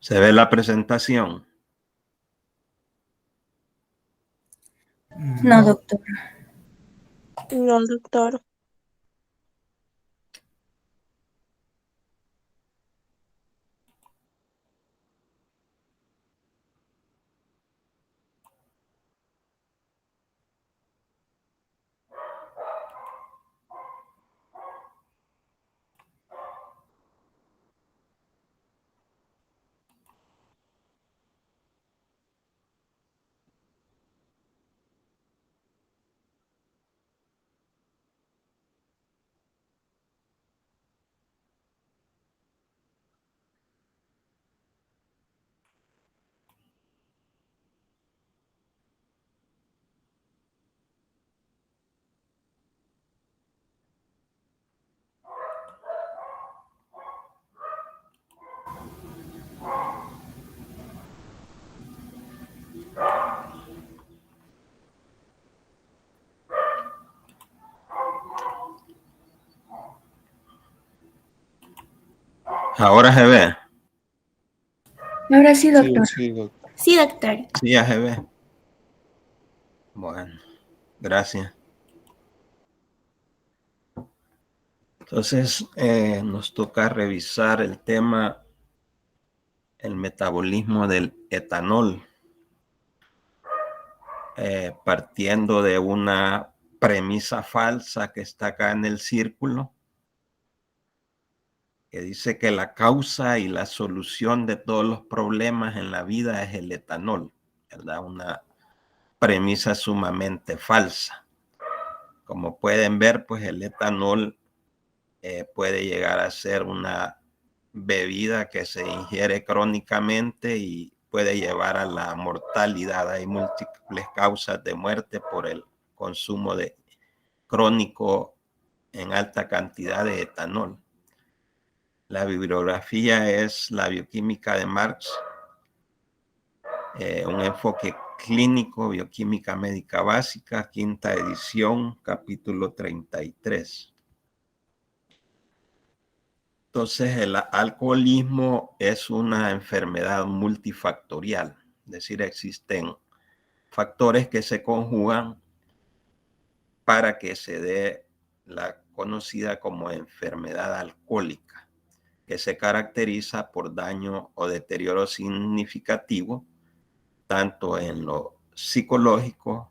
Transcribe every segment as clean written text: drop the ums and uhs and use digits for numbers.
¿Se ve la presentación? No, doctor. No, doctor. Ahora se ve. Ahora sí, doctor. Sí, doctor. Sí, doctor. Sí, ya se ve. Bueno, gracias. Entonces, nos toca revisar el tema, el metabolismo del etanol, partiendo de una premisa falsa que está acá en el círculo, que dice que la causa y la solución de todos los problemas en la vida es el etanol, ¿verdad? Una premisa sumamente falsa. Como pueden ver, pues el etanol puede llegar a ser una bebida que se ingiere crónicamente y puede llevar a la mortalidad. Hay múltiples causas de muerte por el consumo de crónico en alta cantidad de etanol. La bibliografía es la bioquímica de Marx, un enfoque clínico, bioquímica médica básica, quinta edición, capítulo 33. Entonces, el alcoholismo es una enfermedad multifactorial, es decir, existen factores que se conjugan para que se dé la conocida como enfermedad alcohólica, que se caracteriza por daño o deterioro significativo, tanto en lo psicológico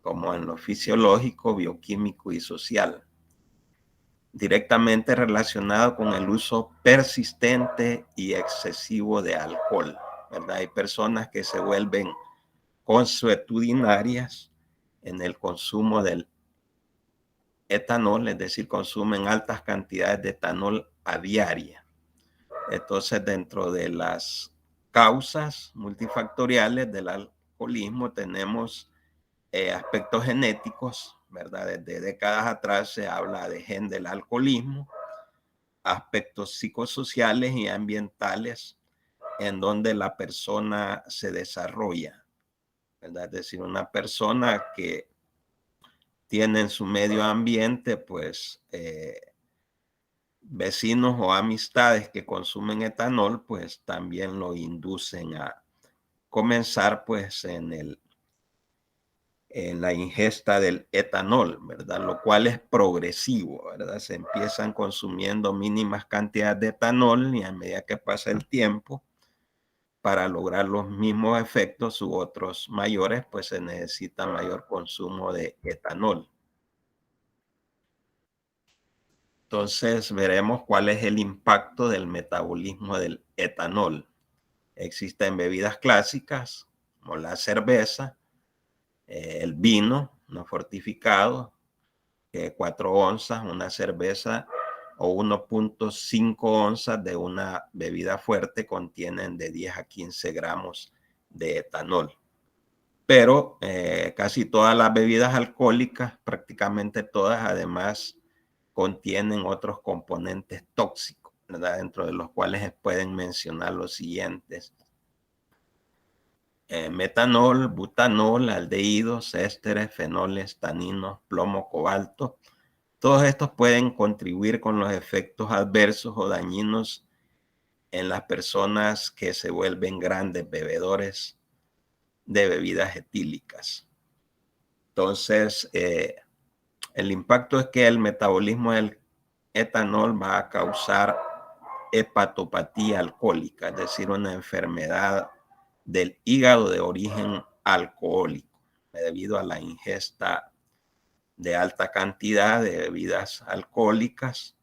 como en lo fisiológico, bioquímico y social, directamente relacionado con el uso persistente y excesivo de alcohol, ¿verdad? Hay personas que se vuelven consuetudinarias en el consumo del etanol, es decir, consumen altas cantidades de etanol a diaria. Entonces, dentro de las causas multifactoriales del alcoholismo tenemos aspectos genéticos, ¿verdad? Desde décadas atrás se habla de gen del alcoholismo, aspectos psicosociales y ambientales en donde la persona se desarrolla, ¿verdad? Es decir, una persona que tiene en su medio ambiente, pues, vecinos o amistades que consumen etanol, pues también lo inducen a comenzar, pues, en la ingesta del etanol, ¿verdad? Lo cual es progresivo, ¿verdad? Se empiezan consumiendo mínimas cantidades de etanol y a medida que pasa el tiempo, para lograr los mismos efectos u otros mayores, pues se necesita mayor consumo de etanol. Entonces veremos cuál es el impacto del metabolismo del etanol. Existen bebidas clásicas como la cerveza, el vino no fortificado, 4 onzas, una cerveza o 1.5 onzas de una bebida fuerte contienen de 10 a 15 gramos de etanol. Pero casi todas las bebidas alcohólicas, prácticamente todas, además contienen otros componentes tóxicos, ¿verdad? Dentro de los cuales pueden mencionar los siguientes: metanol, butanol, aldehídos, ésteres, fenoles, taninos, plomo, cobalto. Todos estos pueden contribuir con los efectos adversos o dañinos en las personas que se vuelven grandes bebedores de bebidas etílicas. Entonces, el impacto es que el metabolismo del etanol va a causar hepatopatía alcohólica, es decir, una enfermedad del hígado de origen alcohólico, debido a la ingesta de alta cantidad de bebidas alcohólicas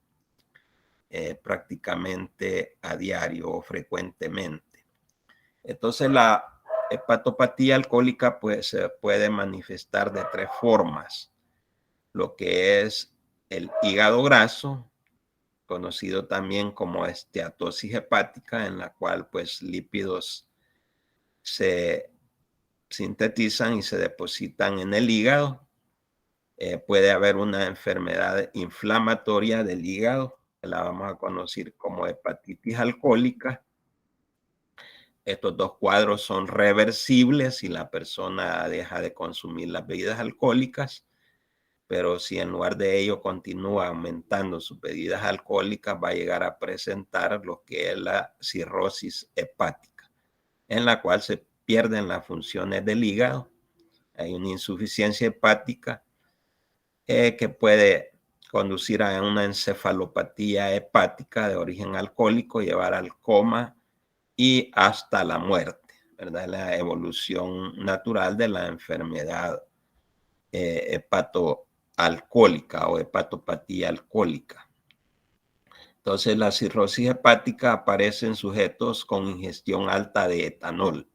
prácticamente a diario o frecuentemente. Entonces la hepatopatía alcohólica pues, se puede manifestar de 3 formas. Lo que es el hígado graso, conocido también como esteatosis hepática, en la cual pues lípidos se sintetizan y se depositan en el hígado. Puede haber una enfermedad inflamatoria del hígado, que la vamos a conocer como hepatitis alcohólica. Estos 2 cuadros son reversibles si la persona deja de consumir las bebidas alcohólicas, pero si en lugar de ello continúa aumentando sus bebidas alcohólicas, va a llegar a presentar lo que es la cirrosis hepática, en la cual se pierden las funciones del hígado. Hay una insuficiencia hepática que puede conducir a una encefalopatía hepática de origen alcohólico, llevar al coma y hasta la muerte, ¿verdad? La evolución natural de la enfermedad hepatoalcohólica o hepatopatía alcohólica. Entonces, la cirrosis hepática aparece en sujetos con ingestión alta de etanol.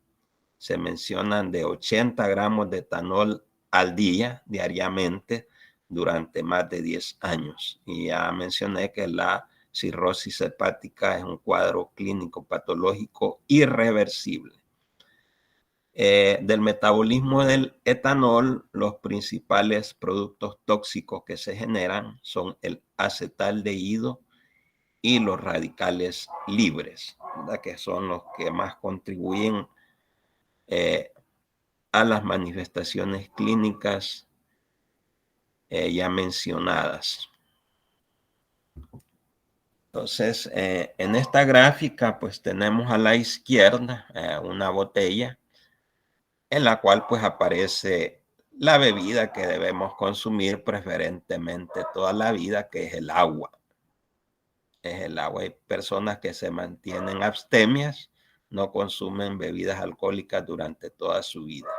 Se mencionan de 80 gramos de etanol al día, diariamente, durante más de 10 años. Y ya mencioné que la cirrosis hepática es un cuadro clínico patológico irreversible. Del metabolismo del etanol, los principales productos tóxicos que se generan son el acetaldehído y los radicales libres, ¿verdad? Que son los que más contribuyen a las manifestaciones clínicas ya mencionadas. Entonces, en esta gráfica, pues tenemos a la izquierda una botella en la cual pues aparece la bebida que debemos consumir preferentemente toda la vida, que es el agua. Es el agua. Hay personas que se mantienen abstemias, no consumen bebidas alcohólicas durante toda su vida.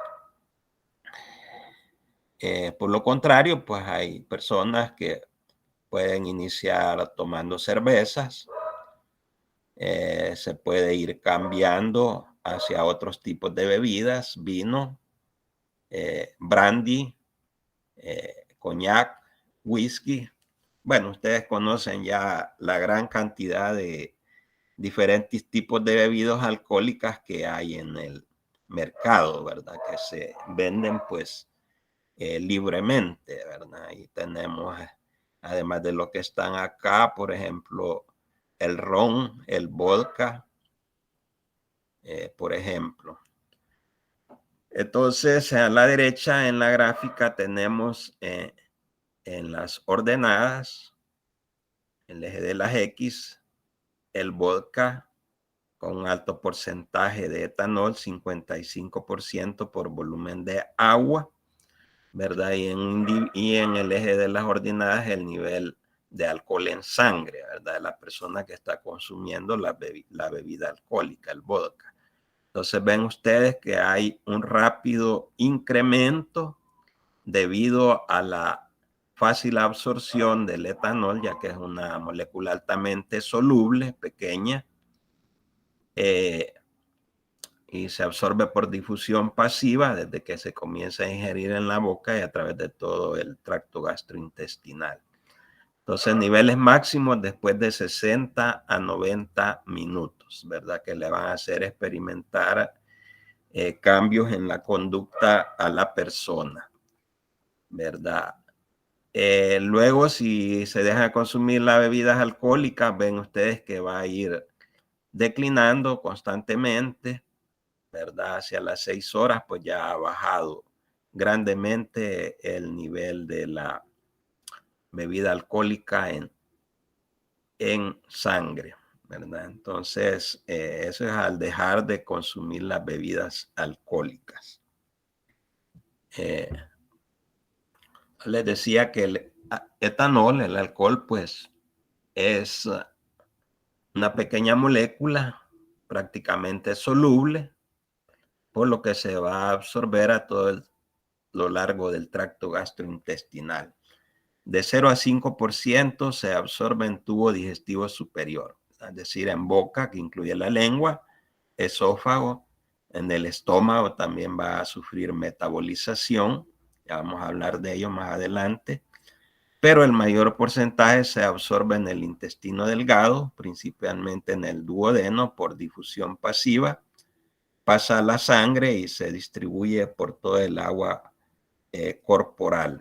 Por lo contrario, pues hay personas que pueden iniciar tomando cervezas, se puede ir cambiando hacia otros tipos de bebidas, vino, brandy, coñac, whisky. Bueno, ustedes conocen ya la gran cantidad de diferentes tipos de bebidas alcohólicas que hay en el mercado, ¿verdad? Que se venden pues libremente, ¿verdad? Y tenemos, además de lo que están acá, por ejemplo, el ron, el vodka, por ejemplo. Entonces, a la derecha en la gráfica tenemos en las ordenadas, en el eje de las X, el vodka con un alto porcentaje de etanol, 55% por volumen de agua, ¿verdad? Y en el eje de las ordenadas, el nivel de alcohol en sangre, ¿verdad? De la persona que está consumiendo la bebida alcohólica, el vodka. Entonces ven ustedes que hay un rápido incremento debido a la fácil absorción del etanol, ya que es una molécula altamente soluble, pequeña, y se absorbe por difusión pasiva desde que se comienza a ingerir en la boca y a través de todo el tracto gastrointestinal. Entonces, niveles máximos después de 60 a 90 minutos, ¿verdad? Que le van a hacer experimentar cambios en la conducta a la persona, ¿verdad? Luego, si se deja de consumir las bebidas alcohólicas, ven ustedes que va a ir declinando constantemente, ¿verdad? Hacia las 6 horas, pues ya ha bajado grandemente el nivel de la bebida alcohólica en sangre, ¿verdad? Entonces, eso es al dejar de consumir las bebidas alcohólicas. Les decía que el etanol, el alcohol, pues es una pequeña molécula prácticamente soluble, por lo que se va a absorber a todo lo largo del tracto gastrointestinal. De 0 a 5% se absorbe en tubo digestivo superior, es decir, en boca, que incluye la lengua, esófago, en el estómago también va a sufrir metabolización, ya vamos a hablar de ello más adelante, pero el mayor porcentaje se absorbe en el intestino delgado, principalmente en el duodeno por difusión pasiva, pasa a la sangre y se distribuye por todo el agua corporal.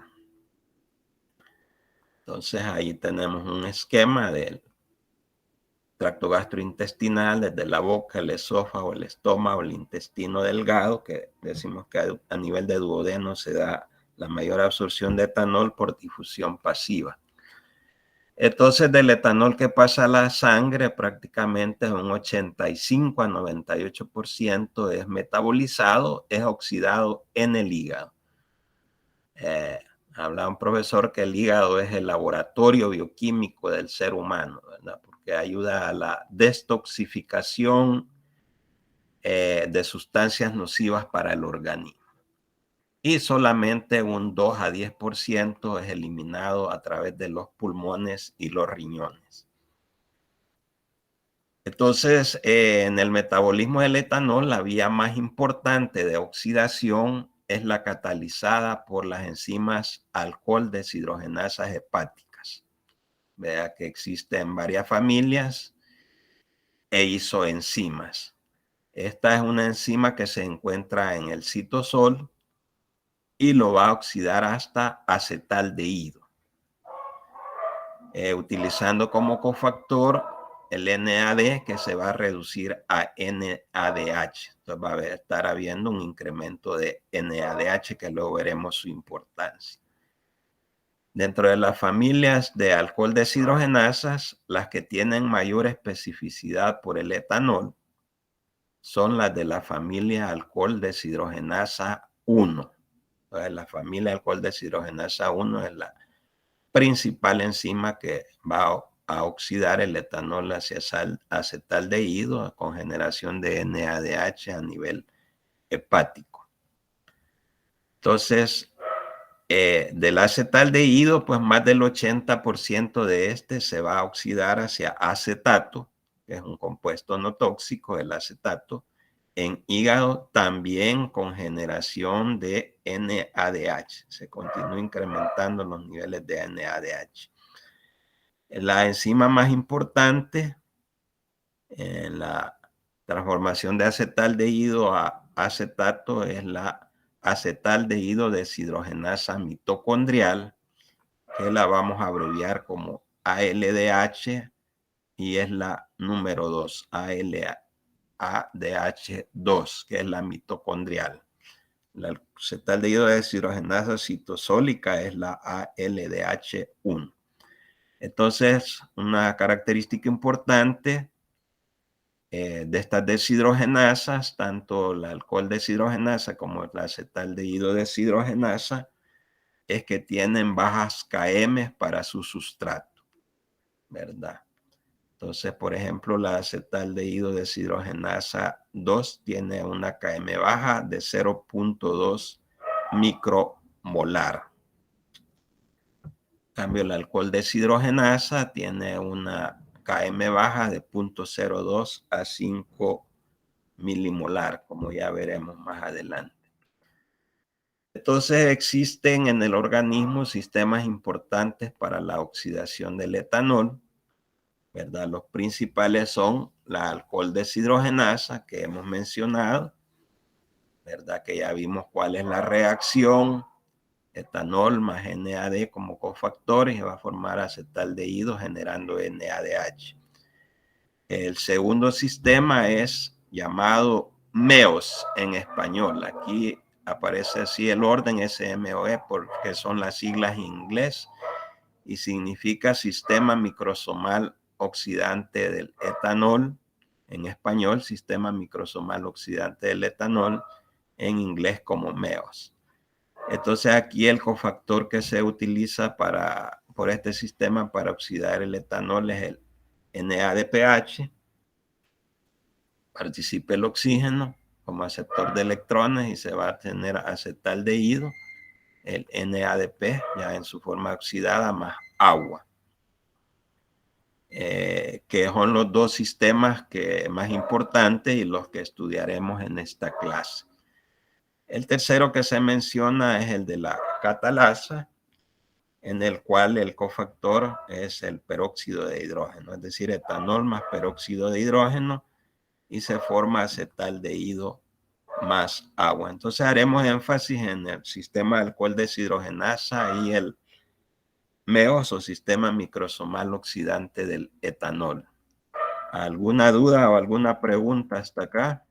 Entonces ahí tenemos un esquema del tracto gastrointestinal, desde la boca, el esófago, el estómago, el intestino delgado, que decimos que a nivel de duodeno se da la mayor absorción de etanol por difusión pasiva. Entonces, del etanol que pasa a la sangre, prácticamente un 85 a 98% es metabolizado, es oxidado en el hígado. Habla un profesor que el hígado es el laboratorio bioquímico del ser humano, ¿verdad? Porque ayuda a la detoxificación de sustancias nocivas para el organismo. Y solamente un 2 a 10% es eliminado a través de los pulmones y los riñones. Entonces, en el metabolismo del etanol, la vía más importante de oxidación es la catalizada por las enzimas alcohol deshidrogenasas hepáticas. Vea que existen varias familias e isoenzimas. Esta es una enzima que se encuentra en el citosol y lo va a oxidar hasta acetaldehído, utilizando como cofactor el NAD, que se va a reducir a NADH. Entonces va a estar habiendo un incremento de NADH, que luego veremos su importancia. Dentro de las familias de alcohol deshidrogenasas, las que tienen mayor especificidad por el etanol son las de la familia alcohol deshidrogenasa 1. Entonces, la familia alcohol deshidrogenasa 1 es la principal enzima que va a oxidar el etanol hacia acetaldehído con generación de NADH a nivel hepático. Entonces, del acetaldehído, pues más del 80% de este se va a oxidar hacia acetato, que es un compuesto no tóxico, el acetato, en hígado también con generación de NADH. Se continúa incrementando los niveles de NADH. La enzima más importante en la transformación de acetaldehído a acetato es la acetaldehído deshidrogenasa mitocondrial, que la vamos a abreviar como ALDH, y es la número 2, ADH2, que es la mitocondrial. La acetaldehído deshidrogenasa citosólica es la ALDH1. Entonces, una característica importante de estas deshidrogenasas, tanto la alcohol deshidrogenasa como la acetaldehído deshidrogenasa, es que tienen bajas KM para su sustrato, ¿verdad? Entonces, por ejemplo, la acetaldehído deshidrogenasa 2 tiene una KM baja de 0.2 micromolar. En cambio, el alcohol deshidrogenasa tiene una KM baja de 0.02 a 5 milimolar, como ya veremos más adelante. Entonces, existen en el organismo sistemas importantes para la oxidación del etanol, ¿verdad? Los principales son la alcohol deshidrogenasa, que hemos mencionado, ¿verdad? Que ya vimos cuál es la reacción. Etanol más NAD como cofactores y va a formar acetaldehído generando NADH. El segundo sistema es llamado MEOS en español. Aquí aparece así el orden SMOE porque son las siglas en inglés y significa sistema microsomal oxidante del etanol, en español, sistema microsomal oxidante del etanol, en inglés como MEOS. Entonces aquí el cofactor que se utiliza por este sistema para oxidar el etanol es el NADPH. Participa el oxígeno como aceptor de electrones y se va a tener acetaldehído, el NADP, ya en su forma oxidada, más agua. Que son los dos sistemas más importantes y los que estudiaremos en esta clase. El tercero que se menciona es el de la catalasa, en el cual el cofactor es el peróxido de hidrógeno, es decir, etanol más peróxido de hidrógeno, y se forma acetaldehído más agua. Entonces haremos énfasis en el sistema de alcohol deshidrogenasa y el MEOS o sistema microsomal oxidante del etanol. ¿Alguna duda o alguna pregunta hasta acá?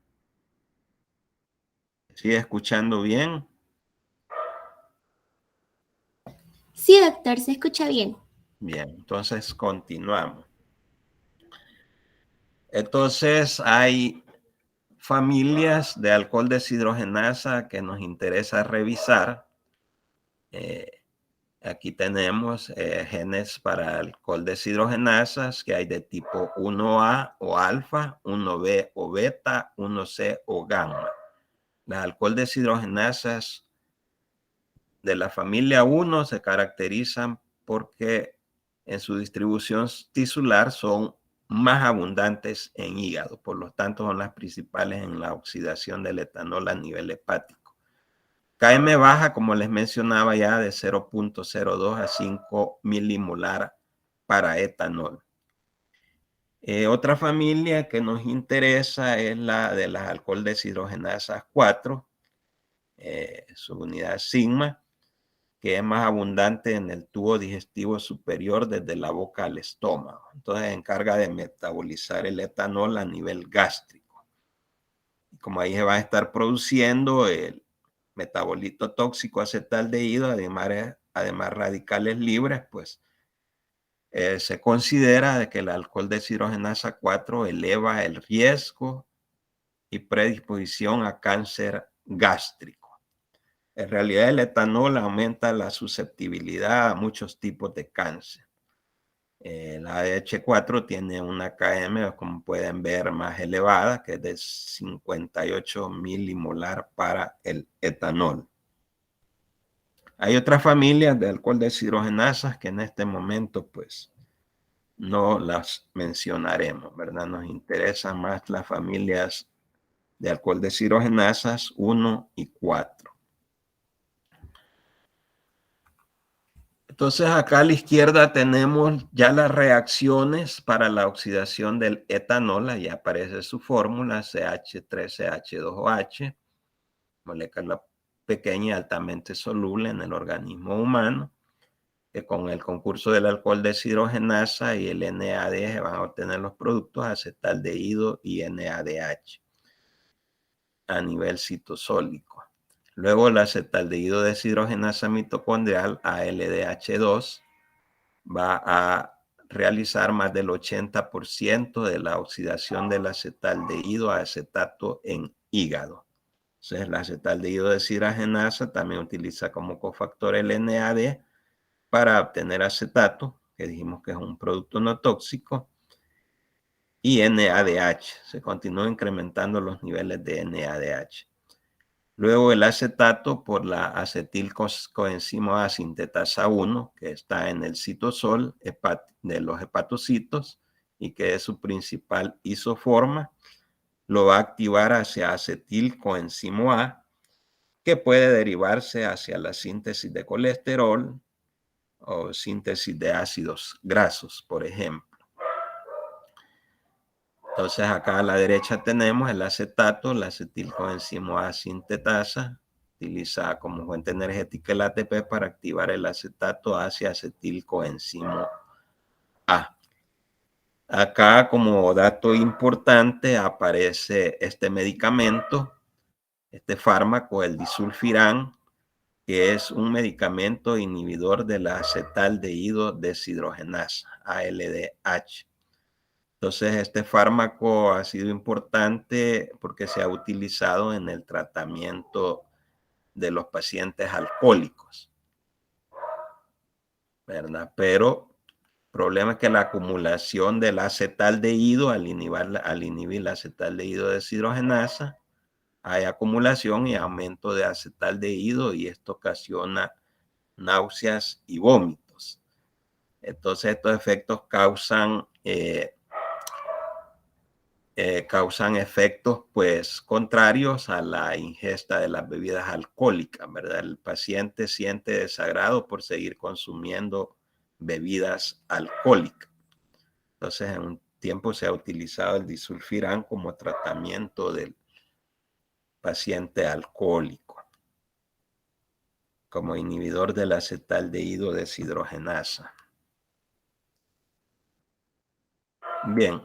¿Sigue escuchando bien? Sí, doctor, se escucha bien. Bien, entonces continuamos. Entonces hay familias de alcohol deshidrogenasa que nos interesa revisar. Aquí tenemos genes para alcohol deshidrogenasas que hay de tipo 1A o alfa, 1B o beta, 1C o gamma. Las alcohol deshidrogenasas de la familia 1 se caracterizan porque en su distribución tisular son más abundantes en hígado, por lo tanto son las principales en la oxidación del etanol a nivel hepático. KM baja, como les mencionaba ya, de 0.02 a 5 milimolar para etanol. Otra familia que nos interesa es la de las alcohol deshidrogenasas 4, su unidad sigma, que es más abundante en el tubo digestivo superior desde la boca al estómago. Entonces encarga de metabolizar el etanol a nivel gástrico. Y como ahí se va a estar produciendo el metabolito tóxico acetaldehído, además radicales libres, pues se considera de que el alcohol deshidrogenasa 4 eleva el riesgo y predisposición a cáncer gástrico. En realidad el etanol aumenta la susceptibilidad a muchos tipos de cáncer. La ADH4 tiene una KM, como pueden ver, más elevada, que es de 58 milimolar para el etanol. Hay otras familias de alcohol deshidrogenasas que en este momento pues no las mencionaremos, ¿verdad? Nos interesan más las familias de alcohol deshidrogenasas 1 y 4. Entonces acá a la izquierda tenemos ya las reacciones para la oxidación del etanol. Ahí aparece su fórmula CH3CH2OH, molécula pequeña y altamente soluble en el organismo humano, que con el concurso del alcohol deshidrogenasa y el NAD se van a obtener los productos acetaldehído y NADH a nivel citosólico. Luego el acetaldehído deshidrogenasa mitocondrial, ALDH2, va a realizar más del 80% de la oxidación del acetaldehído a acetato en hígado. Entonces, la acetaldehído deshidrogenasa también utiliza como cofactor el NAD para obtener acetato, que dijimos que es un producto no tóxico, y NADH. Se continúa incrementando los niveles de NADH. Luego el acetato por la acetilcoenzima A sintetasa 1, que está en el citosol de los hepatocitos y que es su principal isoforma, lo va a activar hacia acetilcoenzima A, que puede derivarse hacia la síntesis de colesterol o síntesis de ácidos grasos, por ejemplo. Entonces acá a la derecha tenemos el acetato, la acetilcoenzima A sintetasa, utiliza como fuente energética el ATP para activar el acetato hacia acetilcoenzima A. Acá como dato importante aparece este medicamento, este fármaco, el disulfiram, que es un medicamento inhibidor de la acetaldehído deshidrogenasa, ALDH. Entonces, este fármaco ha sido importante porque se ha utilizado en el tratamiento de los pacientes alcohólicos, ¿verdad? Pero el problema es que la acumulación del acetaldehído, al inhibir la acetaldehído deshidrogenasa, hay acumulación y aumento de acetaldehído y esto ocasiona náuseas y vómitos. Entonces, estos efectos causan efectos pues contrarios a la ingesta de las bebidas alcohólicas, ¿verdad? El paciente siente desagrado por seguir consumiendo bebidas alcohólicas. Entonces, en un tiempo se ha utilizado el disulfiram como tratamiento del paciente alcohólico, como inhibidor del acetaldehído deshidrogenasa. Bien.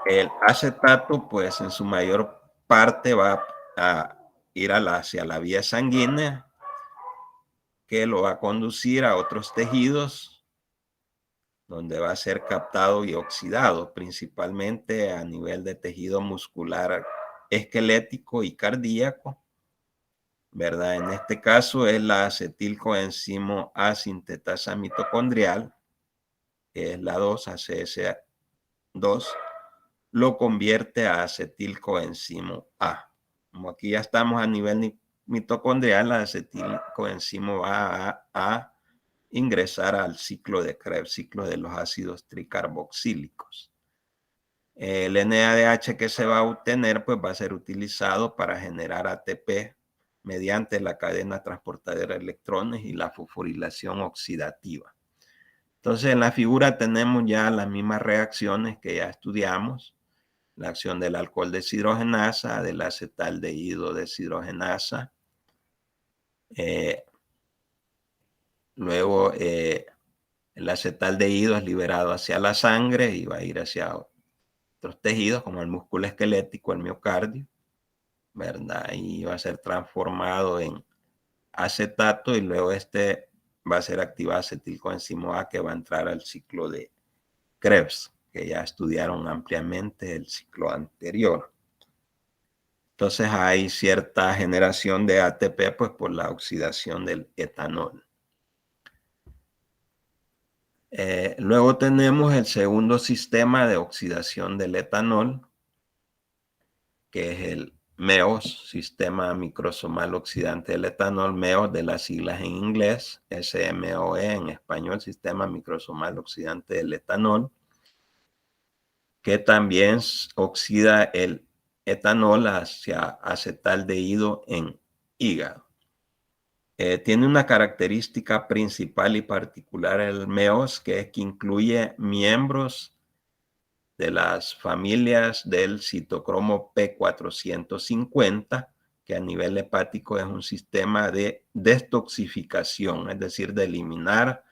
El acetato, pues en su mayor parte va a ir hacia la vía sanguínea, que lo va a conducir a otros tejidos, donde va a ser captado y oxidado, principalmente a nivel de tejido muscular esquelético y cardíaco, ¿verdad? En este caso es la acetilcoenzimo A sintetasa mitocondrial, que es la 2, ACS2, lo convierte a acetilcoenzimo A. Como aquí ya estamos a nivel mitocondrial, la acetilcoenzimo va a ingresar al ciclo de Krebs, ciclo de los ácidos tricarboxílicos. El NADH que se va a obtener pues va a ser utilizado para generar ATP mediante la cadena transportadora de electrones y la fosforilación oxidativa. Entonces en la figura tenemos ya las mismas reacciones que ya estudiamos. La acción del alcohol deshidrogenasa, del acetaldehído deshidrogenasa. Luego el acetaldehído es liberado hacia la sangre y va a ir hacia otros tejidos como el músculo esquelético, el miocardio, ¿verdad? Y va a ser transformado en acetato y luego este va a ser activado acetilcoenzimo A que va a entrar al ciclo de Krebs, que ya estudiaron ampliamente el ciclo anterior. Entonces hay cierta generación de ATP pues por la oxidación del etanol. Luego tenemos el segundo sistema de oxidación del etanol, que es el MEOS, Sistema Microsomal Oxidante del Etanol, MEOS de las siglas en inglés, SMOE en español, Sistema Microsomal Oxidante del Etanol, que también oxida el etanol hacia acetaldehído en hígado. Tiene una característica principal y particular el MEOS, que es que incluye miembros de las familias del citocromo P450, que a nivel hepático es un sistema de detoxificación, es decir, de eliminar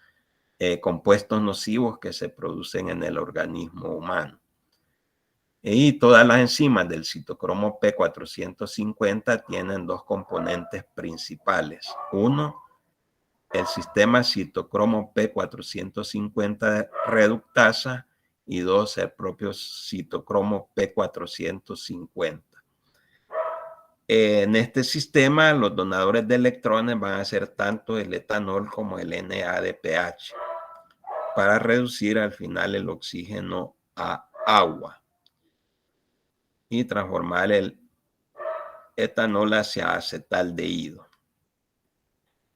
compuestos nocivos que se producen en el organismo humano. Y todas las enzimas del citocromo P450 tienen dos componentes principales. Uno, el sistema citocromo P450 reductasa y dos, el propio citocromo P450. En este sistema, los donadores de electrones van a ser tanto el etanol como el NADPH para reducir al final el oxígeno a agua y transformar el etanol hacia acetaldehído.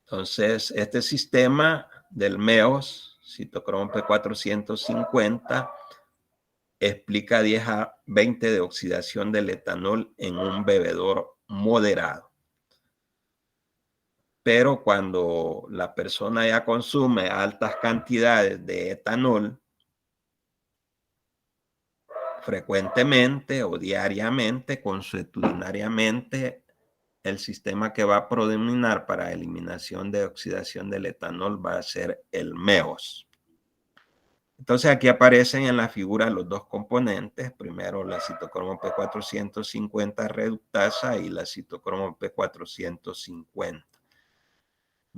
Entonces, este sistema del MEOS, citocromo P450, explica 10 a 20 de oxidación del etanol en un bebedor moderado. Pero cuando la persona ya consume altas cantidades de etanol, frecuentemente o diariamente, consuetudinariamente, el sistema que va a predominar para eliminación de oxidación del etanol va a ser el MEOS. Entonces aquí aparecen en la figura los dos componentes, primero la citocromo P450 reductasa y la citocromo P450.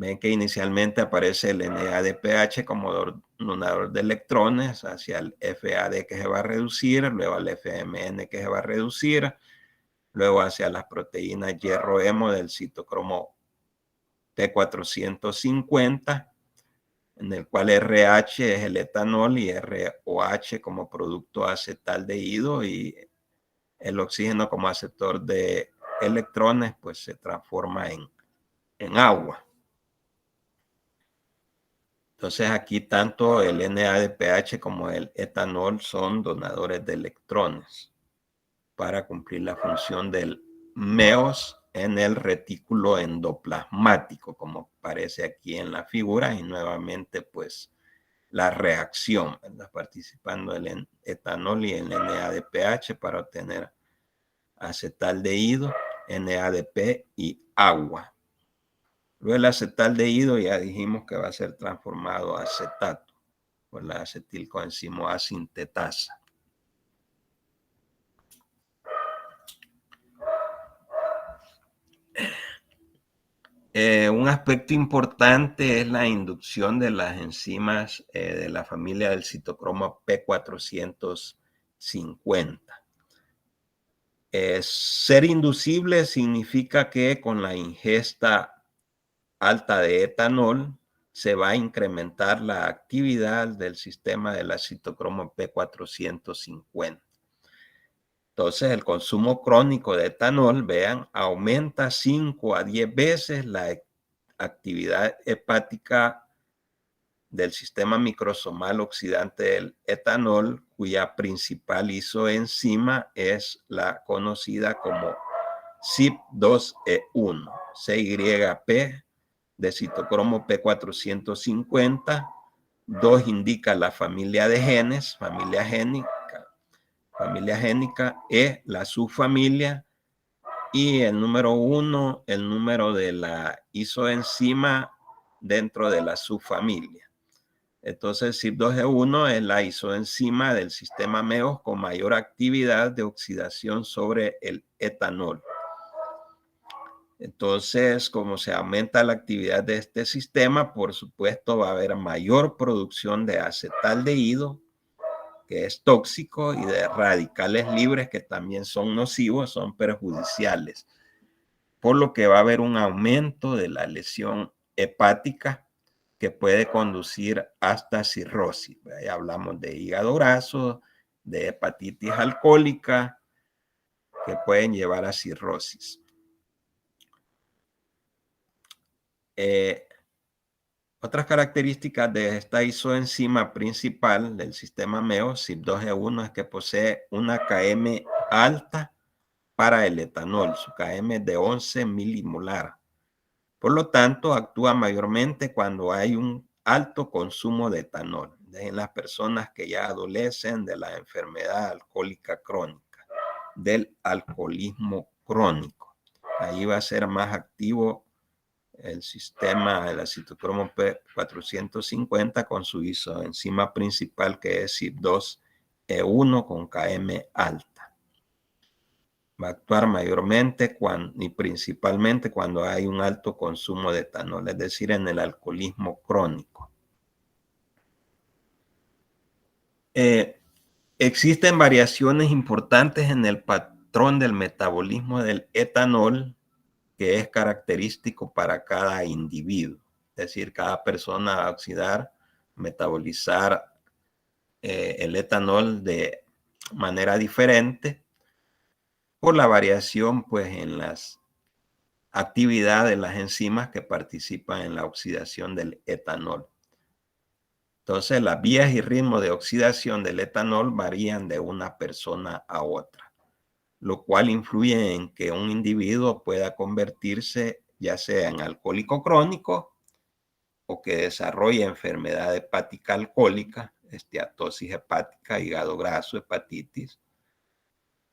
Ven que inicialmente aparece el NADPH como donador de electrones hacia el FAD que se va a reducir, luego al FMN que se va a reducir, luego hacia las proteínas hierro-hemo del citocromo P450, en el cual RH es el etanol y ROH como producto acetaldehído y el oxígeno como aceptor de electrones, pues se transforma en agua. Entonces aquí tanto el NADPH como el etanol son donadores de electrones para cumplir la función del MEOS en el retículo endoplasmático, como aparece aquí en la figura, y nuevamente pues la reacción, ¿verdad? Participando el etanol y el NADPH para obtener acetaldehído, NADP y agua. Luego el acetaldehído ya dijimos que va a ser transformado a acetato por la acetilcoenzima sintetasa. Un aspecto importante es la inducción de las enzimas de la familia del citocromo P450. Ser inducible significa que con la ingesta alta de etanol se va a incrementar la actividad del sistema de la citocromo P450. Entonces, el consumo crónico de etanol, vean, aumenta 5 a 10 veces la actividad hepática del sistema microsomal oxidante del etanol, cuya principal isoenzima es la conocida como CYP2E1, CYP de citocromo P450. 2 indica la familia de genes, familia génica, E, la subfamilia, y el número 1, el número de la isoenzima dentro de la subfamilia. Entonces, CYP2E1 es la isoenzima del sistema MEOS con mayor actividad de oxidación sobre el etanol. Entonces, como se aumenta la actividad de este sistema, por supuesto va a haber mayor producción de acetaldehído, que es tóxico, y de radicales libres, que también son nocivos, son perjudiciales. Por lo que va a haber un aumento de la lesión hepática que puede conducir hasta cirrosis. Ahí hablamos de hígado graso, de hepatitis alcohólica, que pueden llevar a cirrosis. Otras características de esta isoenzima principal del sistema MEOS, CYP2E1, es que posee una Km alta para el etanol. Su Km es de 11 milimolar. Por lo tanto, actúa mayormente cuando hay un alto consumo de etanol. En las personas que ya adolecen de la enfermedad alcohólica crónica, del alcoholismo crónico. Ahí va a ser más activo el sistema de la citocromo P450 con su isoenzima principal, que es CYP2E1 con Km alta. Va a actuar mayormente y principalmente cuando hay un alto consumo de etanol, es decir, en el alcoholismo crónico. Existen variaciones importantes en el patrón del metabolismo del etanol, que es característico para cada individuo. Es decir, cada persona va a oxidar, metabolizar el etanol de manera diferente por la variación pues en las actividades de las enzimas que participan en la oxidación del etanol. Entonces, las vías y ritmos de oxidación del etanol varían de una persona a otra, lo cual influye en que un individuo pueda convertirse ya sea en alcohólico crónico o que desarrolle enfermedad hepática alcohólica, esteatosis hepática, hígado graso, hepatitis,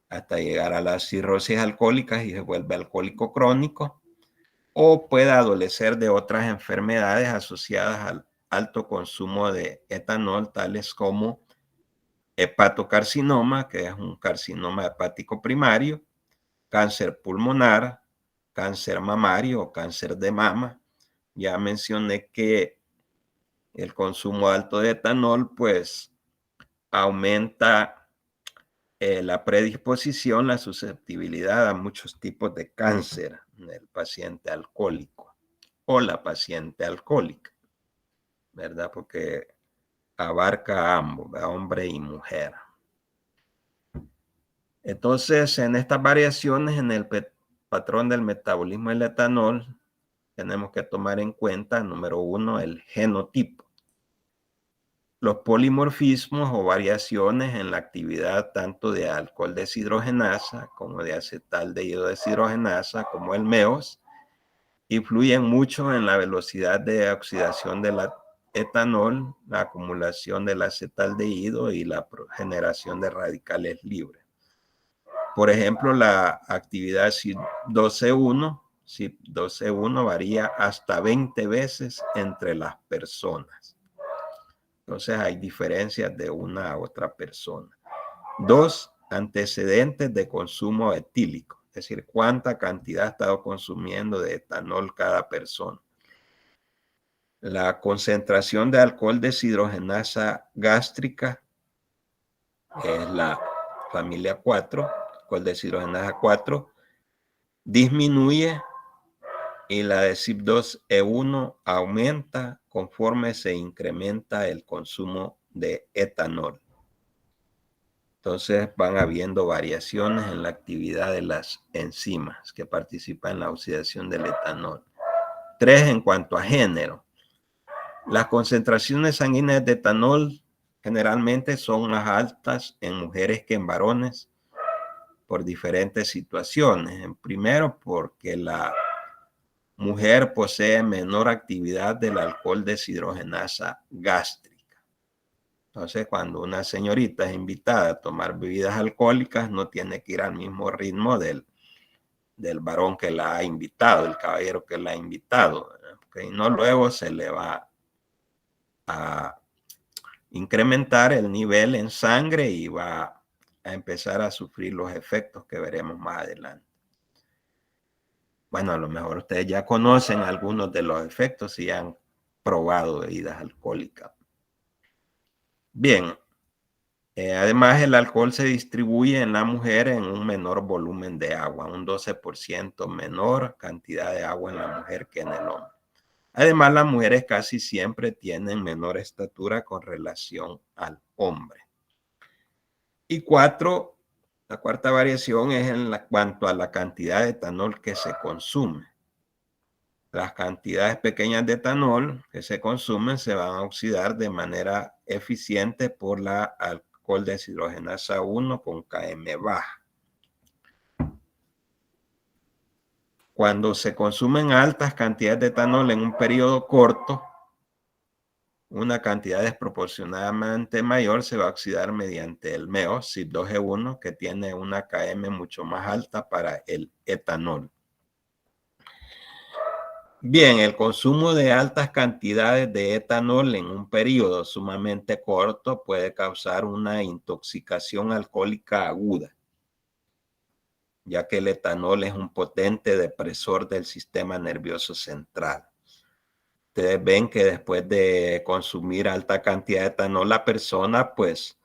hasta llegar a la cirrosis alcohólica y se vuelve alcohólico crónico, o pueda adolecer de otras enfermedades asociadas al alto consumo de etanol, tales como hepatocarcinoma, que es un carcinoma hepático primario, cáncer pulmonar, cáncer mamario o cáncer de mama, ya mencioné que el consumo alto de etanol pues aumenta la predisposición, la susceptibilidad a muchos tipos de cáncer en el paciente alcohólico o la paciente alcohólica, ¿verdad? Porque abarca a ambos, a hombre y mujer. Entonces, en estas variaciones en el patrón del metabolismo del etanol, tenemos que tomar en cuenta, número 1, el genotipo. Los polimorfismos o variaciones en la actividad tanto de alcohol deshidrogenasa como de acetaldehído deshidrogenasa, como el MEOS, influyen mucho en la velocidad de oxidación del etanol, la acumulación del acetaldehído y la generación de radicales libres. Por ejemplo, la actividad CYP12C1 varía hasta 20 veces entre las personas. Entonces hay diferencias de una a otra persona. 2, antecedentes de consumo etílico, es decir, cuánta cantidad ha estado consumiendo de etanol cada persona. La concentración de alcohol deshidrogenasa gástrica es la familia 4, alcohol deshidrogenasa 4, disminuye y la de CYP2E1 aumenta conforme se incrementa el consumo de etanol. Entonces van habiendo variaciones en la actividad de las enzimas que participan en la oxidación del etanol. 3, en cuanto a género. Las concentraciones sanguíneas de etanol generalmente son más altas en mujeres que en varones por diferentes situaciones. Primero, porque la mujer posee menor actividad del alcohol deshidrogenasa gástrica. Entonces, cuando una señorita es invitada a tomar bebidas alcohólicas, no tiene que ir al mismo ritmo del varón que la ha invitado, el caballero que la ha invitado. ¿Okay? No, luego se le va a incrementar el nivel en sangre y va a empezar a sufrir los efectos que veremos más adelante. Bueno, a lo mejor ustedes ya conocen algunos de los efectos y han probado bebidas alcohólicas. Bien, además el alcohol se distribuye en la mujer en un menor volumen de agua, un 12% menor cantidad de agua en la mujer que en el hombre. Además, las mujeres casi siempre tienen menor estatura con relación al hombre. Y 4, la cuarta variación es en cuanto a la cantidad de etanol que se consume. Las cantidades pequeñas de etanol que se consumen se van a oxidar de manera eficiente por la alcohol deshidrogenasa 1 con Km baja. Cuando se consumen altas cantidades de etanol en un periodo corto, una cantidad desproporcionadamente mayor se va a oxidar mediante el MEOS, CYP2E1, que tiene una Km mucho más alta para el etanol. Bien, el consumo de altas cantidades de etanol en un periodo sumamente corto puede causar una intoxicación alcohólica aguda, ya que el etanol es un potente depresor del sistema nervioso central. Ustedes ven que después de consumir alta cantidad de etanol, la persona, pues,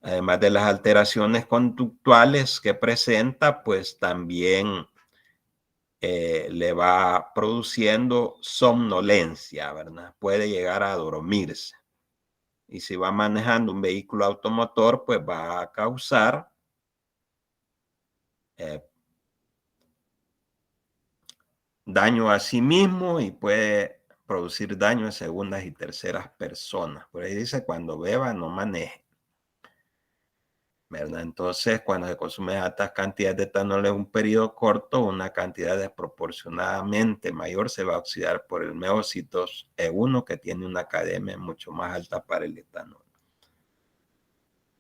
además de las alteraciones conductuales que presenta, pues también le va produciendo somnolencia, ¿verdad? Puede llegar a dormirse. Y si va manejando un vehículo automotor, pues va a causar daño a sí mismo y puede producir daño a segundas y terceras personas. Por ahí dice, cuando beba, no maneje. ¿Verdad? Entonces, cuando se consume altas cantidades de etanol en un periodo corto, una cantidad desproporcionadamente mayor se va a oxidar por el MEOS-CYP2E1, que tiene una Km mucho más alta para el etanol.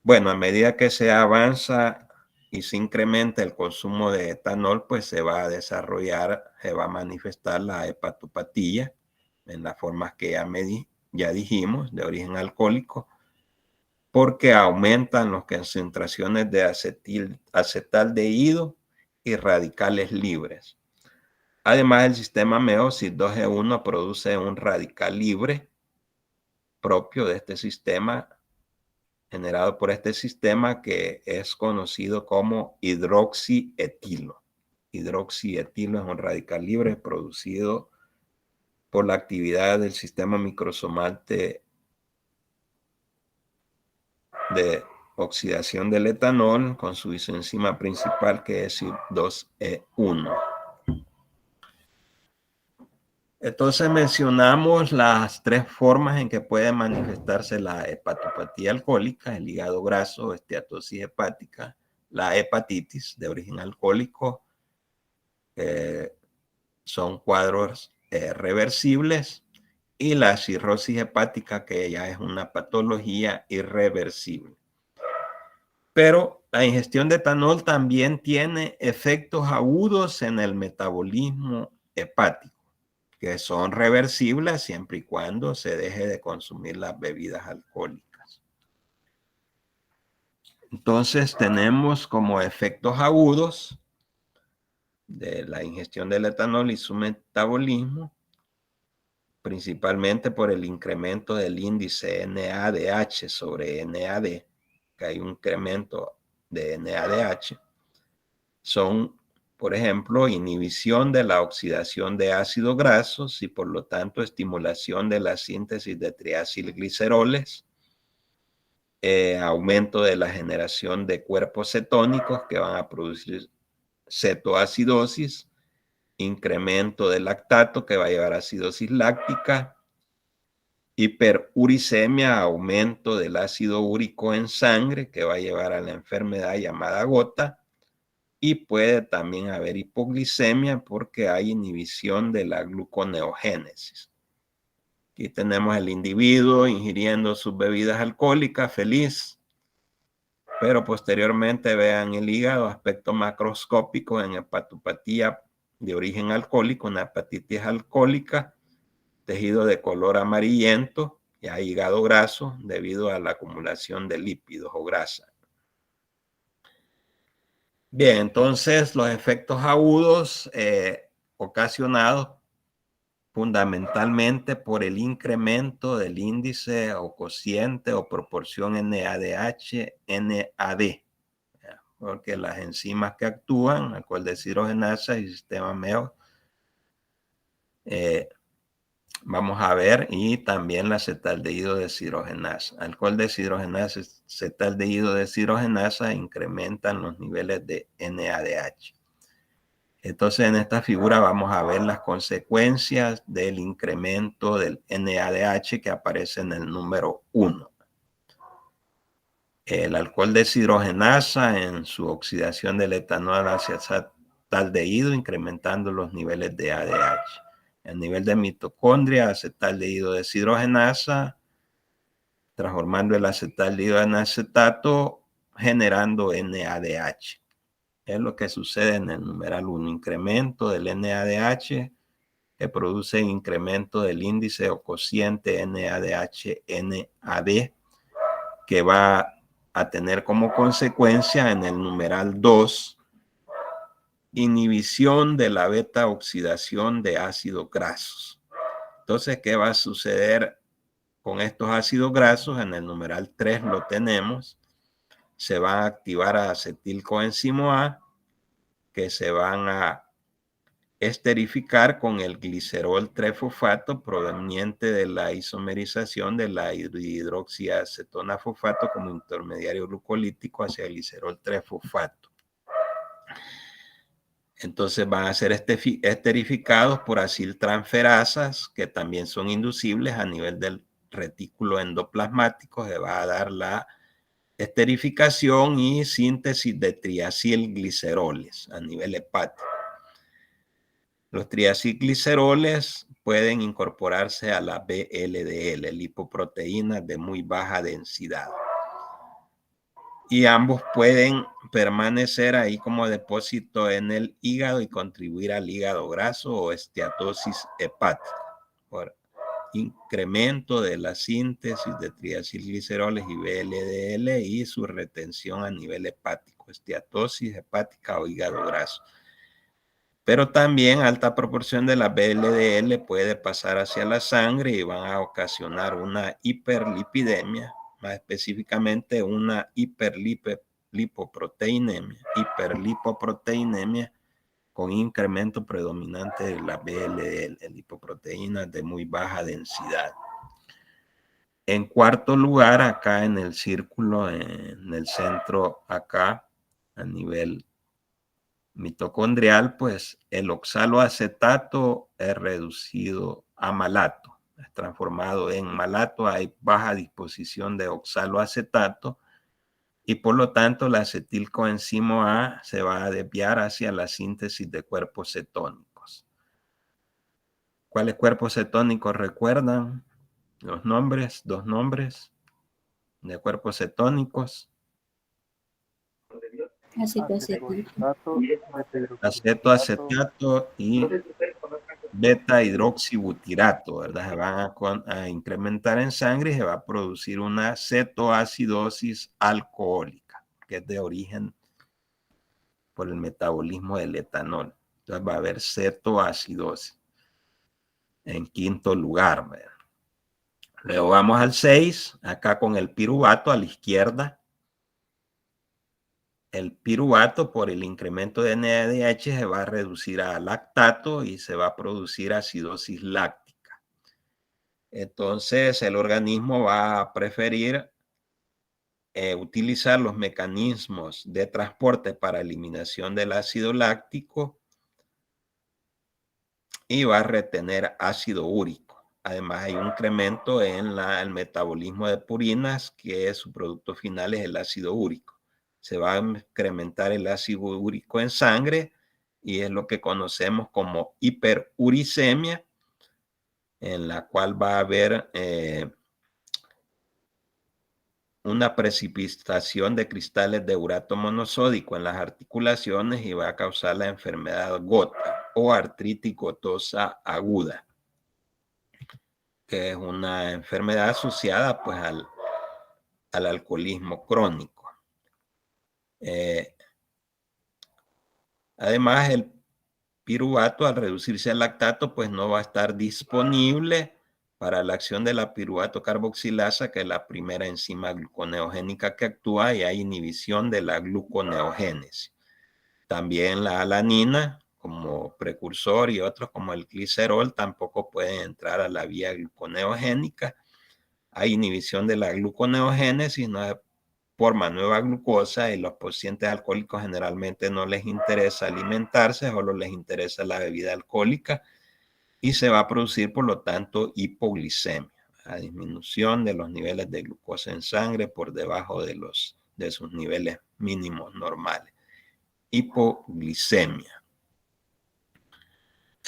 Bueno, a medida que se avanza y se incrementa el consumo de etanol, pues se va a desarrollar, se va a manifestar la hepatopatía en las formas que ya dijimos, de origen alcohólico, porque aumentan las concentraciones de acetaldehído y radicales libres. Además, el sistema meiosis 2G1 produce un radical libre propio de este sistema, generado por este sistema, que es conocido como hidroxietilo. Hidroxietilo es un radical libre producido por la actividad del sistema microsomal de oxidación del etanol con su isoenzima principal, que es 2E1. Entonces mencionamos las tres formas en que puede manifestarse la hepatopatía alcohólica: el hígado graso, esteatosis hepática, la hepatitis de origen alcohólico, son cuadros reversibles, y la cirrosis hepática, que ya es una patología irreversible. Pero la ingestión de etanol también tiene efectos agudos en el metabolismo hepático, que son reversibles siempre y cuando se deje de consumir las bebidas alcohólicas. Entonces tenemos como efectos agudos de la ingestión del etanol y su metabolismo, principalmente por el incremento del índice NADH sobre NAD, que hay un incremento de NADH, son, por ejemplo, inhibición de la oxidación de ácidos grasos y por lo tanto estimulación de la síntesis de triacilgliceroles, aumento de la generación de cuerpos cetónicos que van a producir cetoacidosis, incremento del lactato que va a llevar a acidosis láctica, hiperuricemia, aumento del ácido úrico en sangre que va a llevar a la enfermedad llamada gota, y puede también haber hipoglicemia porque hay inhibición de la gluconeogénesis. Aquí tenemos el individuo ingiriendo sus bebidas alcohólicas, feliz, pero posteriormente vean el hígado, aspecto macroscópico en hepatopatía de origen alcohólico, una hepatitis alcohólica, tejido de color amarillento, y hay hígado graso debido a la acumulación de lípidos o grasa. Bien, entonces los efectos agudos ocasionados fundamentalmente por el incremento del índice o cociente o proporción NADH-NAD, porque las enzimas que actúan, alcohol deshidrogenasa y sistema MEO, vamos a ver, y también la acetaldehído deshidrogenasa. Alcohol deshidrogenasa, acetaldehído deshidrogenasa incrementan los niveles de NADH. Entonces, en esta figura vamos a ver las consecuencias del incremento del NADH que aparece en el número 1. El alcohol deshidrogenasa en su oxidación del etanol hacia acetaldehído, incrementando los niveles de ADH. El nivel de mitocondria, acetaldehído deshidrogenasa, transformando el acetaldehído en acetato, generando NADH. Es lo que sucede en el numeral 1, incremento del NADH que produce incremento del índice o cociente NADH-NAD, que va a tener como consecuencia en el numeral 2, inhibición de la beta oxidación de ácidos grasos. Entonces, ¿qué va a suceder con estos ácidos grasos? En el numeral 3 lo tenemos. Se va a activar a acetilcoenzimo A, que se van a esterificar con el glicerol trefosfato proveniente de la isomerización de la hidroxiacetona fosfato como intermediario glucolítico hacia el glicerol trefosfato. Entonces van a ser esterificados por aciltransferasas, que también son inducibles a nivel del retículo endoplasmático. Se va a dar la esterificación y síntesis de triacilgliceroles a nivel hepático. Los triacilgliceroles pueden incorporarse a la VLDL, lipoproteínas de muy baja densidad. Y ambos pueden permanecer ahí como depósito en el hígado y contribuir al hígado graso o esteatosis hepática por incremento de la síntesis de triacilgliceroles y VLDL y su retención a nivel hepático, esteatosis hepática o hígado graso. Pero también alta proporción de la VLDL puede pasar hacia la sangre y van a ocasionar una hiperlipidemia, más específicamente una hiperlipoproteinemia con incremento predominante de la VLDL, lipoproteínas de muy baja densidad. En cuarto lugar, acá en el círculo, en el centro acá, a nivel mitocondrial, pues el oxaloacetato es reducido a malato, es transformado en malato, hay baja disposición de oxaloacetato y por lo tanto la acetilcoenzima A se va a desviar hacia la síntesis de cuerpos cetónicos. ¿Cuáles cuerpos cetónicos recuerdan? Los nombres, dos nombres de cuerpos cetónicos. Acetoacetato y beta hidroxibutirato, ¿verdad? Se van a incrementar en sangre y se va a producir una cetoacidosis alcohólica, que es de origen por el metabolismo del etanol. Entonces va a haber cetoacidosis. En quinto lugar, ¿verdad? Luego vamos al 6, acá con el piruvato a la izquierda. El piruvato por el incremento de NADH se va a reducir a lactato y se va a producir acidosis láctica. Entonces el organismo va a preferir utilizar los mecanismos de transporte para eliminación del ácido láctico y va a retener ácido úrico. Además hay un incremento en el metabolismo de purinas, que su producto final es el ácido úrico. Se va a incrementar el ácido úrico en sangre y es lo que conocemos como hiperuricemia, en la cual va a haber una precipitación de cristales de urato monosódico en las articulaciones y va a causar la enfermedad gota o artritis gotosa aguda, que es una enfermedad asociada pues al alcoholismo crónico. Además, el piruvato, al reducirse al lactato, pues no va a estar disponible para la acción de la piruvato carboxilasa, que es la primera enzima gluconeogénica que actúa, y hay inhibición de la gluconeogénesis. También la alanina, como precursor, y otros como el glicerol, tampoco pueden entrar a la vía gluconeogénica. Hay inhibición de la gluconeogénesis, no se forma nueva glucosa y los pacientes alcohólicos generalmente no les interesa alimentarse, solo les interesa la bebida alcohólica y se va a producir, por lo tanto, hipoglicemia, la disminución de los niveles de glucosa en sangre por debajo de sus niveles mínimos normales. Hipoglicemia.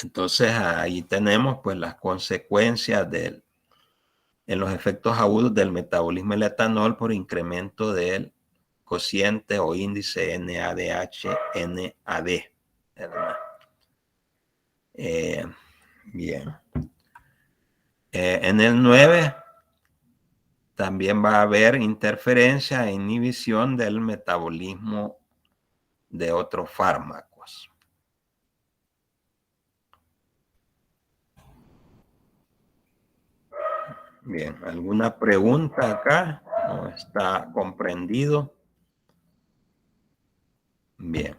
Entonces ahí tenemos pues las consecuencias en los efectos agudos del metabolismo del etanol por incremento del cociente o índice NADH-NAD, ¿verdad? Bien. En el 9 también va a haber interferencia e inhibición del metabolismo de otros fármacos. Bien, ¿alguna pregunta acá? ¿No está comprendido? Bien.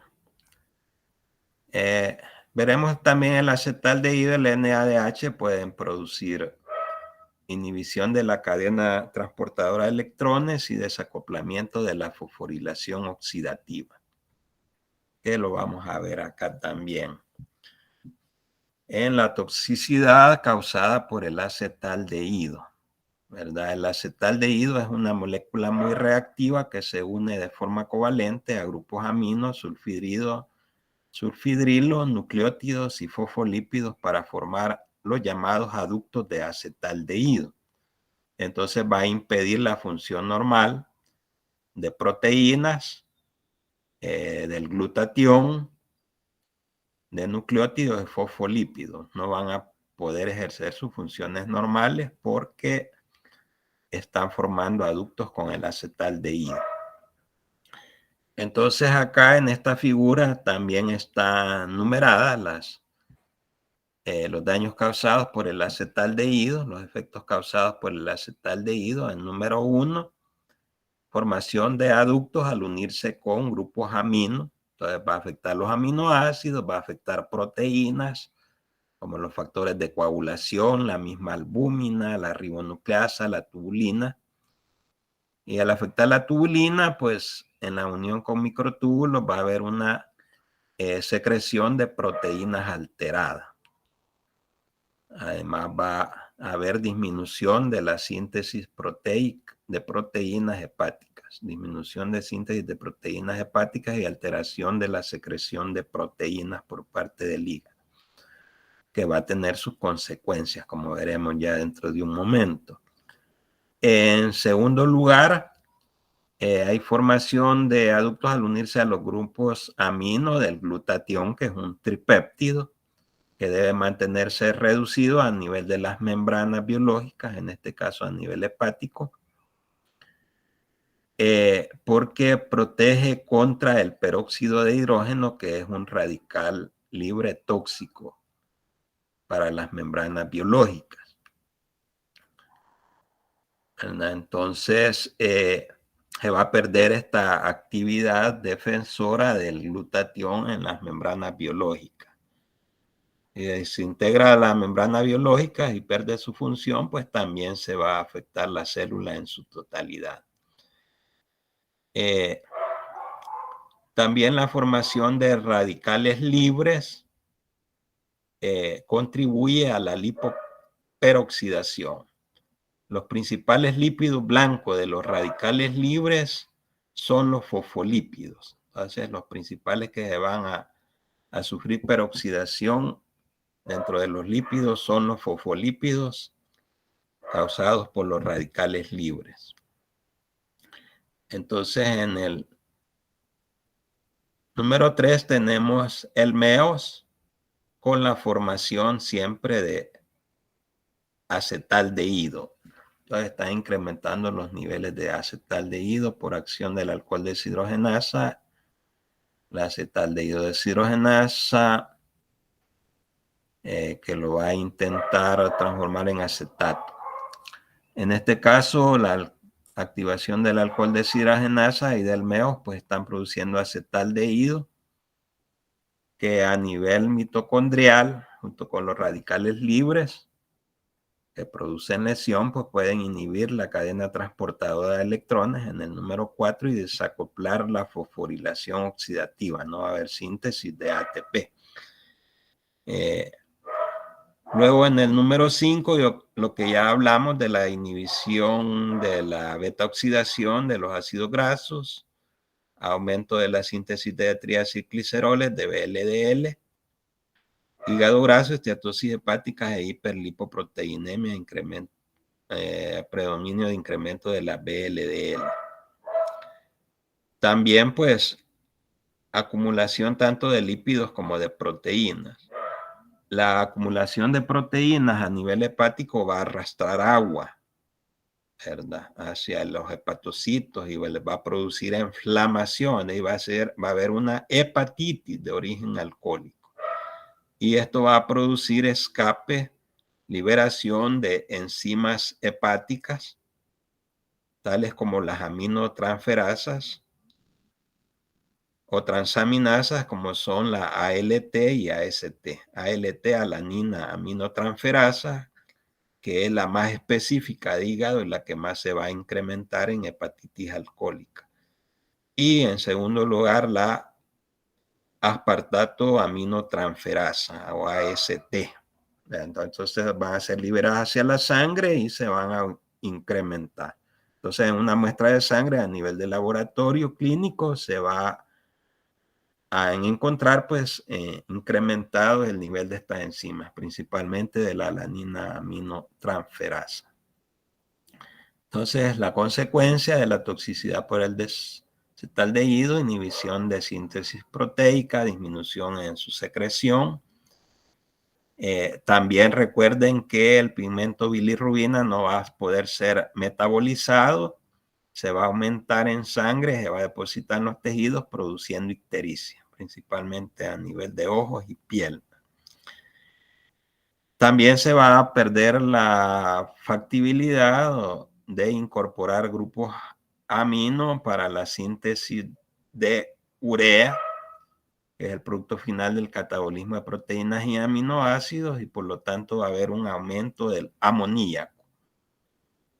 Veremos también el acetaldehído y el NADH pueden producir inhibición de la cadena transportadora de electrones y desacoplamiento de la fosforilación oxidativa, que lo vamos a ver acá también. En la toxicidad causada por el acetaldehído, ¿verdad? El acetaldehído es una molécula muy reactiva que se une de forma covalente a grupos aminos, sulfidrilo, nucleótidos y fosfolípidos para formar los llamados aductos de acetaldehído. Entonces va a impedir la función normal de proteínas, del glutatión, de nucleótidos y fosfolípidos. No van a poder ejercer sus funciones normales porque están formando aductos con el acetaldehído. Entonces acá en esta figura también están numeradas los daños causados por el acetaldehído, los efectos causados por el acetaldehído. En número 1, formación de aductos al unirse con grupos amino. Entonces va a afectar los aminoácidos, va a afectar proteínas, como los factores de coagulación, la misma albúmina, la ribonucleasa, la tubulina. Y al afectar la tubulina, pues en la unión con microtúbulos va a haber una secreción de proteínas alteradas. Además va a haber disminución de la síntesis proteica de proteínas hepáticas, disminución de síntesis de proteínas hepáticas y alteración de la secreción de proteínas por parte del hígado, que va a tener sus consecuencias, como veremos ya dentro de un momento. En segundo lugar, hay formación de aductos al unirse a los grupos amino del glutatión, que es un tripéptido, que debe mantenerse reducido a nivel de las membranas biológicas, en este caso a nivel hepático, porque protege contra el peróxido de hidrógeno, que es un radical libre tóxico para las membranas biológicas. ¿Verdad? Entonces, se va a perder esta actividad defensora del glutatión en las membranas biológicas. Y se integra a la membrana biológica y pierde su función, pues también se va a afectar la célula en su totalidad. También la formación de radicales libres contribuye a la lipoperoxidación. Los principales lípidos blancos de los radicales libres son los fosfolípidos. Entonces, los principales que se van a sufrir peroxidación dentro de los lípidos son los fosfolípidos causados por los radicales libres. Entonces, en el número 3 tenemos el MEOS con la formación siempre de acetaldehído. Entonces, está incrementando los niveles de acetaldehído por acción del alcohol deshidrogenasa. La acetaldehído deshidrogenasa que lo va a intentar transformar en acetato. En este caso, la activación del alcohol deshidrogenasa y del MEOS pues están produciendo acetaldehído, que a nivel mitocondrial, junto con los radicales libres que producen lesión, pues pueden inhibir la cadena transportadora de electrones en el número 4 y desacoplar la fosforilación oxidativa. No va a haber síntesis de ATP. Luego en el número 5, lo que ya hablamos de la inhibición de la beta oxidación de los ácidos grasos, aumento de la síntesis de triacilgliceroles de VLDL, hígado graso, esteatosis hepática e hiperlipoproteinemia, predominio de incremento de la VLDL. También pues acumulación tanto de lípidos como de proteínas. La acumulación de proteínas a nivel hepático va a arrastrar agua, ¿verdad?, hacia los hepatocitos y va a producir inflamación y va a haber una hepatitis de origen alcohólico. Y esto va a producir escape, liberación de enzimas hepáticas, tales como las aminotransferasas o transaminasas, como son la ALT y AST. ALT, alanina aminotransferasa, que es la más específica de hígado y la que más se va a incrementar en hepatitis alcohólica. Y en segundo lugar, la aspartato aminotransferasa o AST. Entonces van a ser liberadas hacia la sangre y se van a incrementar. Entonces en una muestra de sangre a nivel de laboratorio clínico se va a encontrar pues incrementado el nivel de estas enzimas, principalmente de la alanina aminotransferasa. Entonces la consecuencia de la toxicidad por el acetaldehído, inhibición de síntesis proteica, disminución en su secreción. También recuerden que el pigmento bilirrubina no va a poder ser metabolizado se va a aumentar en sangre, se va a depositar en los tejidos produciendo ictericia, principalmente a nivel de ojos y piel. También se va a perder la factibilidad de incorporar grupos amino para la síntesis de urea, que es el producto final del catabolismo de proteínas y aminoácidos, y por lo tanto va a haber un aumento del amoníaco,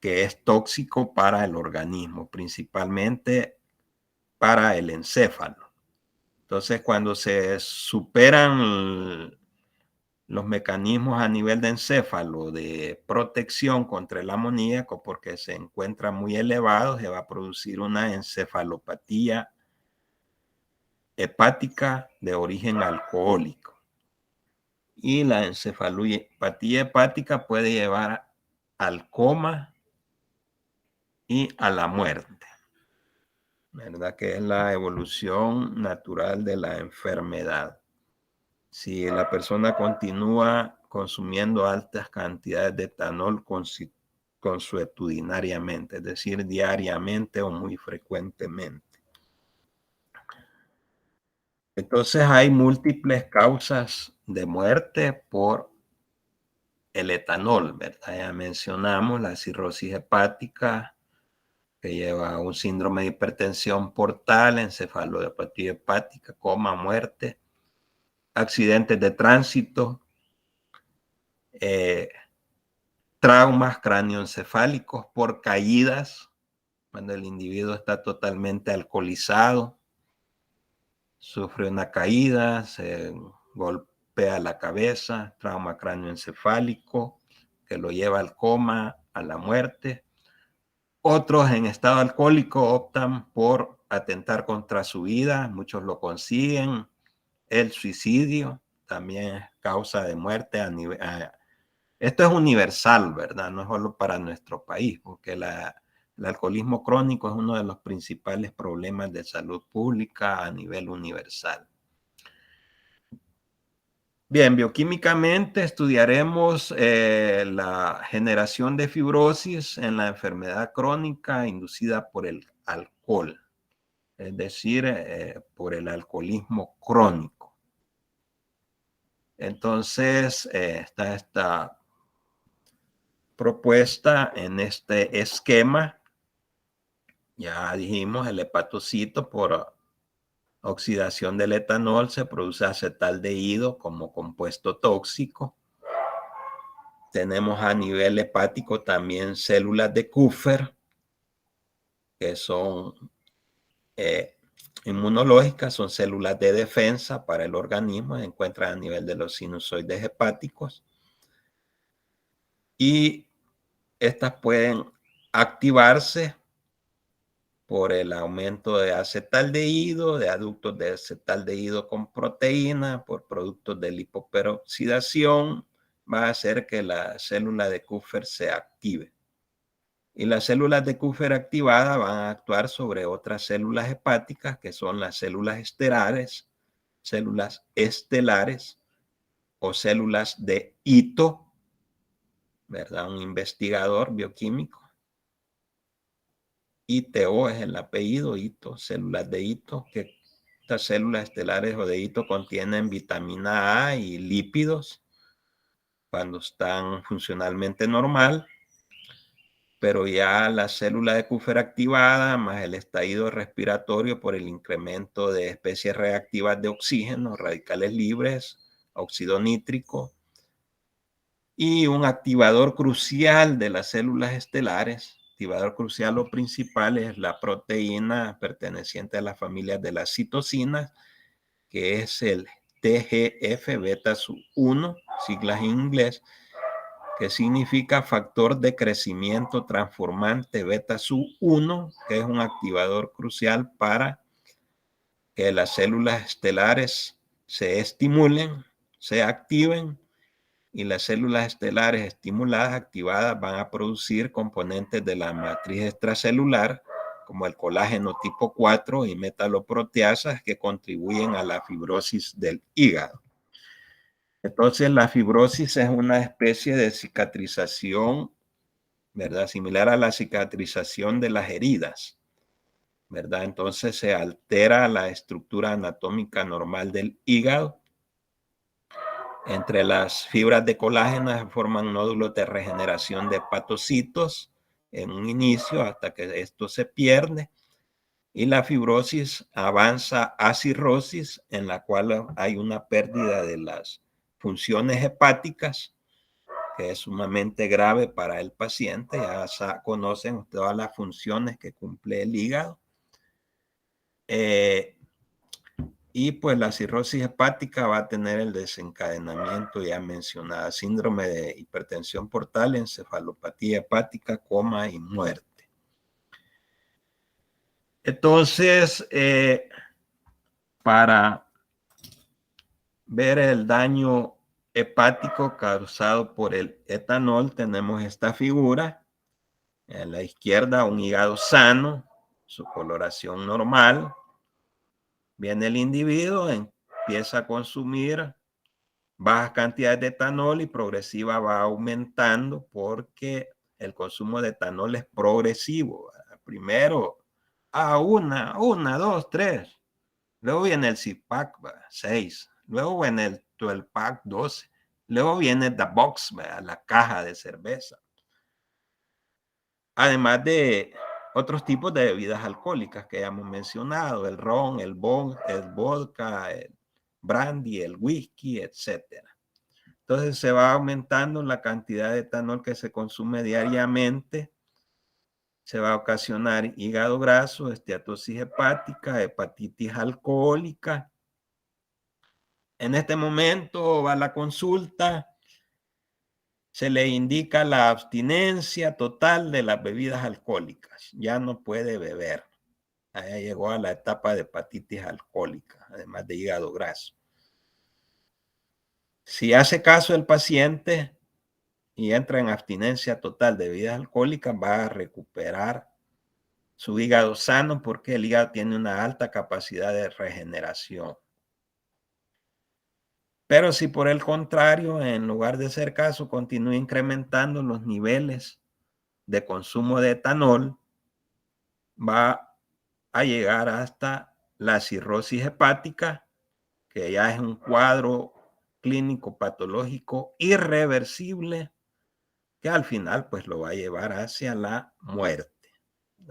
que es tóxico para el organismo, principalmente para el encéfalo. Entonces, cuando se superan los mecanismos a nivel de encéfalo de protección contra el amoníaco, porque se encuentra muy elevado, se va a producir una encefalopatía hepática de origen alcohólico. Y la encefalopatía hepática puede llevar al coma y a la muerte, ¿verdad? Que es la evolución natural de la enfermedad. Si la persona continúa consumiendo altas cantidades de etanol consuetudinariamente, es decir, diariamente o muy frecuentemente. Entonces hay múltiples causas de muerte por el etanol, ¿verdad? Ya mencionamos la cirrosis hepática, que lleva a un síndrome de hipertensión portal, encefalopatía hepática, coma, muerte, accidentes de tránsito, traumas cráneoencefálicos por caídas, cuando el individuo está totalmente alcoholizado, sufre una caída, se golpea la cabeza, trauma cráneoencefálico, que lo lleva al coma, a la muerte. Otros en estado alcohólico optan por atentar contra su vida, muchos lo consiguen. El suicidio también es causa de muerte a nivel... Esto es universal, ¿verdad? No es solo para nuestro país, porque el alcoholismo crónico es uno de los principales problemas de salud pública a nivel universal. Bien, bioquímicamente estudiaremos la generación de fibrosis en la enfermedad crónica inducida por el alcohol, es decir, por el alcoholismo crónico. Entonces, está esta propuesta en este esquema. Ya dijimos, el hepatocito por oxidación del etanol se produce acetaldehído como compuesto tóxico. Tenemos a nivel hepático también células de Kupffer, que son inmunológicas, son células de defensa para el organismo, se encuentran a nivel de los sinusoides hepáticos. Y estas pueden activarse por el aumento de acetaldehído, de aductos de acetaldehído con proteína, por productos de lipoperoxidación, va a hacer que la célula de Kupffer se active. Y las células de Kupffer activadas van a actuar sobre otras células hepáticas, que son las células estelares o células de Ito, ¿verdad? Un investigador bioquímico. ITO es el apellido, Ito, células de Ito, que estas células estelares o de Ito contienen vitamina A y lípidos cuando están funcionalmente normal, pero ya la célula de Kupffer activada más el estallido respiratorio por el incremento de especies reactivas de oxígeno, radicales libres, óxido nítrico, y un activador crucial de las células estelares. Activador crucial o principal es la proteína perteneciente a la familia de las citocinas, que es el TGF-beta-1, siglas en inglés, que significa factor de crecimiento transformante beta-1, que es un activador crucial para que las células estelares se estimulen, se activen, y las células estelares estimuladas, activadas, van a producir componentes de la matriz extracelular, como el colágeno tipo 4 y metaloproteasas, que contribuyen a la fibrosis del hígado. Entonces, la fibrosis es una especie de cicatrización ¿verdad? Similar a la cicatrización de las heridas, ¿verdad? Entonces se altera la estructura anatómica normal del hígado. Entre las fibras de colágeno se forman nódulos de regeneración de hepatocitos en un inicio hasta que esto se pierde. Y la fibrosis avanza a cirrosis, en la cual hay una pérdida de las funciones hepáticas, que es sumamente grave para el paciente. Ya conocen todas las funciones que cumple el hígado. Y pues la cirrosis hepática va a tener el desencadenamiento ya mencionado, síndrome de hipertensión portal, encefalopatía hepática, coma y muerte. Entonces, para ver el daño hepático causado por el etanol, tenemos esta figura. En la izquierda, un hígado sano, su coloración normal. Viene el individuo, empieza a consumir bajas cantidades de etanol y progresiva va aumentando porque el consumo de etanol es progresivo. Primero, una, dos, tres. Luego viene el six-pack, 6. Luego viene el 12-pack, 12. Luego viene the box, la caja de cerveza. Además de otros tipos de bebidas alcohólicas que ya hemos mencionado, el ron, el vodka, el brandy, el whisky, etcétera. Entonces se va aumentando la cantidad de etanol que se consume diariamente. Se va a ocasionar hígado graso, esteatosis hepática, hepatitis alcohólica. En este momento va a la consulta, se le indica la abstinencia total de las bebidas alcohólicas. Ya no puede beber. Allá llegó a la etapa de hepatitis alcohólica, además de hígado graso. Si hace caso el paciente y entra en abstinencia total de bebidas alcohólicas, va a recuperar su hígado sano porque el hígado tiene una alta capacidad de regeneración. Pero si por el contrario, en lugar de hacer caso, continúa incrementando los niveles de consumo de etanol, va a llegar hasta la cirrosis hepática, que ya es un cuadro clínico patológico irreversible, que al final pues lo va a llevar hacia la muerte.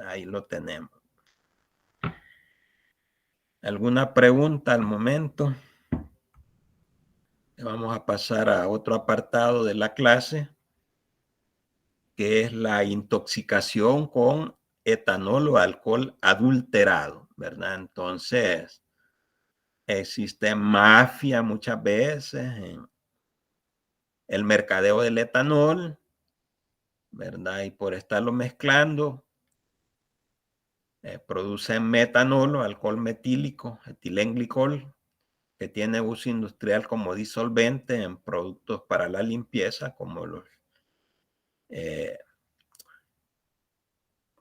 Ahí lo tenemos. ¿Alguna pregunta al momento? Vamos a pasar a otro apartado de la clase, que es la intoxicación con etanol o alcohol adulterado, ¿verdad? Entonces, existe mafia muchas veces en el mercadeo del etanol, ¿verdad? Y por estarlo mezclando, producen metanol o alcohol metílico, etilenglicol, que tiene uso industrial como disolvente en productos para la limpieza, como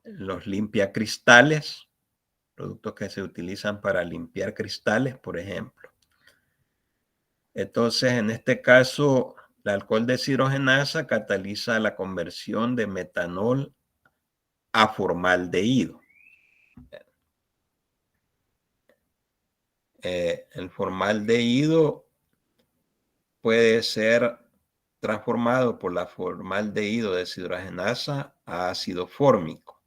los limpiacristales, productos que se utilizan para limpiar cristales, por ejemplo. Entonces, en este caso, el alcohol deshidrogenasa cataliza la conversión de metanol a formaldehído. El formaldehído puede ser transformado por la formaldehído deshidrogenasa a ácido fórmico,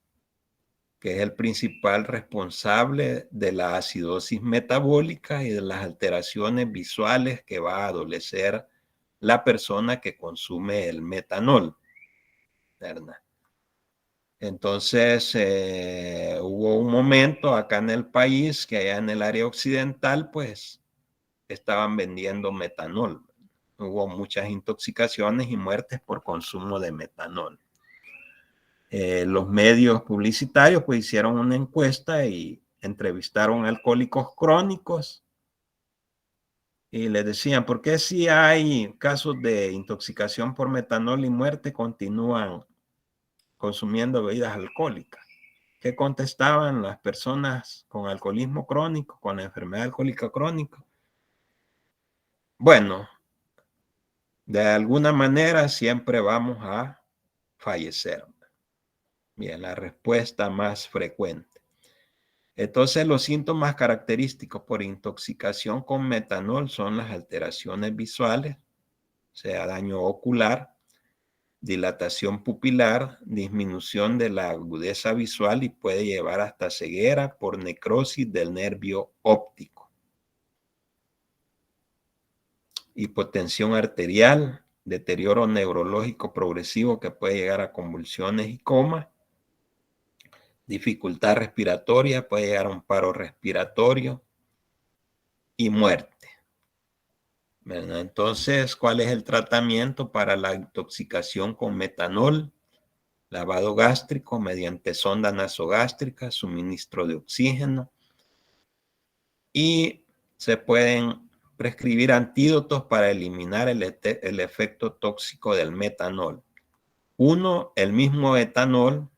que es el principal responsable de la acidosis metabólica y de las alteraciones visuales que va a adolecer la persona que consume el metanol, ¿verdad? Entonces, hubo un momento acá en el país que allá en el área occidental, pues, estaban vendiendo metanol. Hubo muchas intoxicaciones y muertes por consumo de metanol. Los medios publicitarios pues hicieron una encuesta y entrevistaron a alcohólicos crónicos y les decían, ¿por qué si hay casos de intoxicación por metanol y muerte continúan consumiendo bebidas alcohólicas? ¿Qué contestaban las personas con alcoholismo crónico, con la enfermedad alcohólica crónica? Bueno, de alguna manera siempre vamos a fallecer. Bien, la respuesta más frecuente. Entonces, los síntomas característicos por intoxicación con metanol son las alteraciones visuales, o sea, daño ocular, dilatación pupilar, disminución de la agudeza visual y puede llevar hasta ceguera por necrosis del nervio óptico. Hipotensión arterial, deterioro neurológico progresivo que puede llegar a convulsiones y coma. Dificultad respiratoria, puede llegar a un paro respiratorio y muerte. ¿Verdad? Entonces, ¿cuál es el tratamiento para la intoxicación con metanol? Lavado gástrico mediante sonda nasogástrica, suministro de oxígeno y se pueden prescribir antídotos para eliminar el efecto tóxico del metanol. Uno, el mismo etanol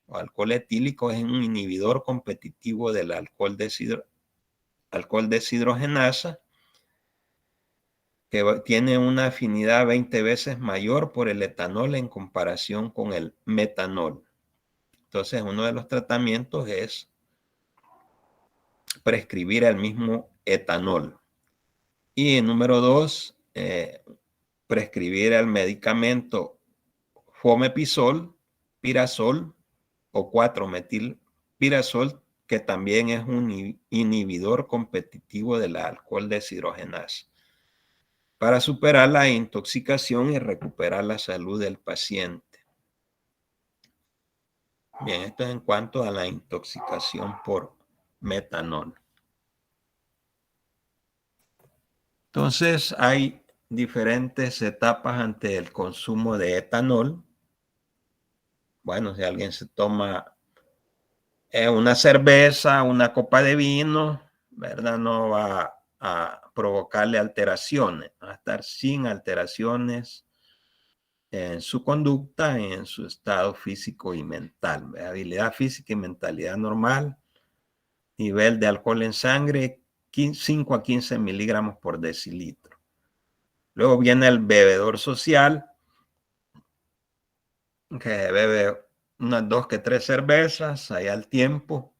o alcohol etílico es un inhibidor competitivo del alcohol deshidrogenasa que tiene una afinidad 20 veces mayor por el etanol en comparación con el metanol. Entonces, uno de los tratamientos es prescribir el mismo etanol. Y número 2, prescribir el medicamento Fomepizol, Pirasol o 4-metilpirasol, que también es un inhibidor competitivo del alcohol deshidrogenasa, para superar la intoxicación y recuperar la salud del paciente. Bien, esto es en cuanto a la intoxicación por metanol. Entonces, hay diferentes etapas ante el consumo de etanol. Bueno, si alguien se toma una cerveza, una copa de vino, ¿verdad? No va a provocarle alteraciones, va a estar sin alteraciones en su conducta, en su estado físico y mental. Habilidad física y mentalidad normal, nivel de alcohol en sangre 5 a 15 miligramos por decilitro. Luego viene el bebedor social, que bebe unas 2 que 3 cervezas ahí al tiempo,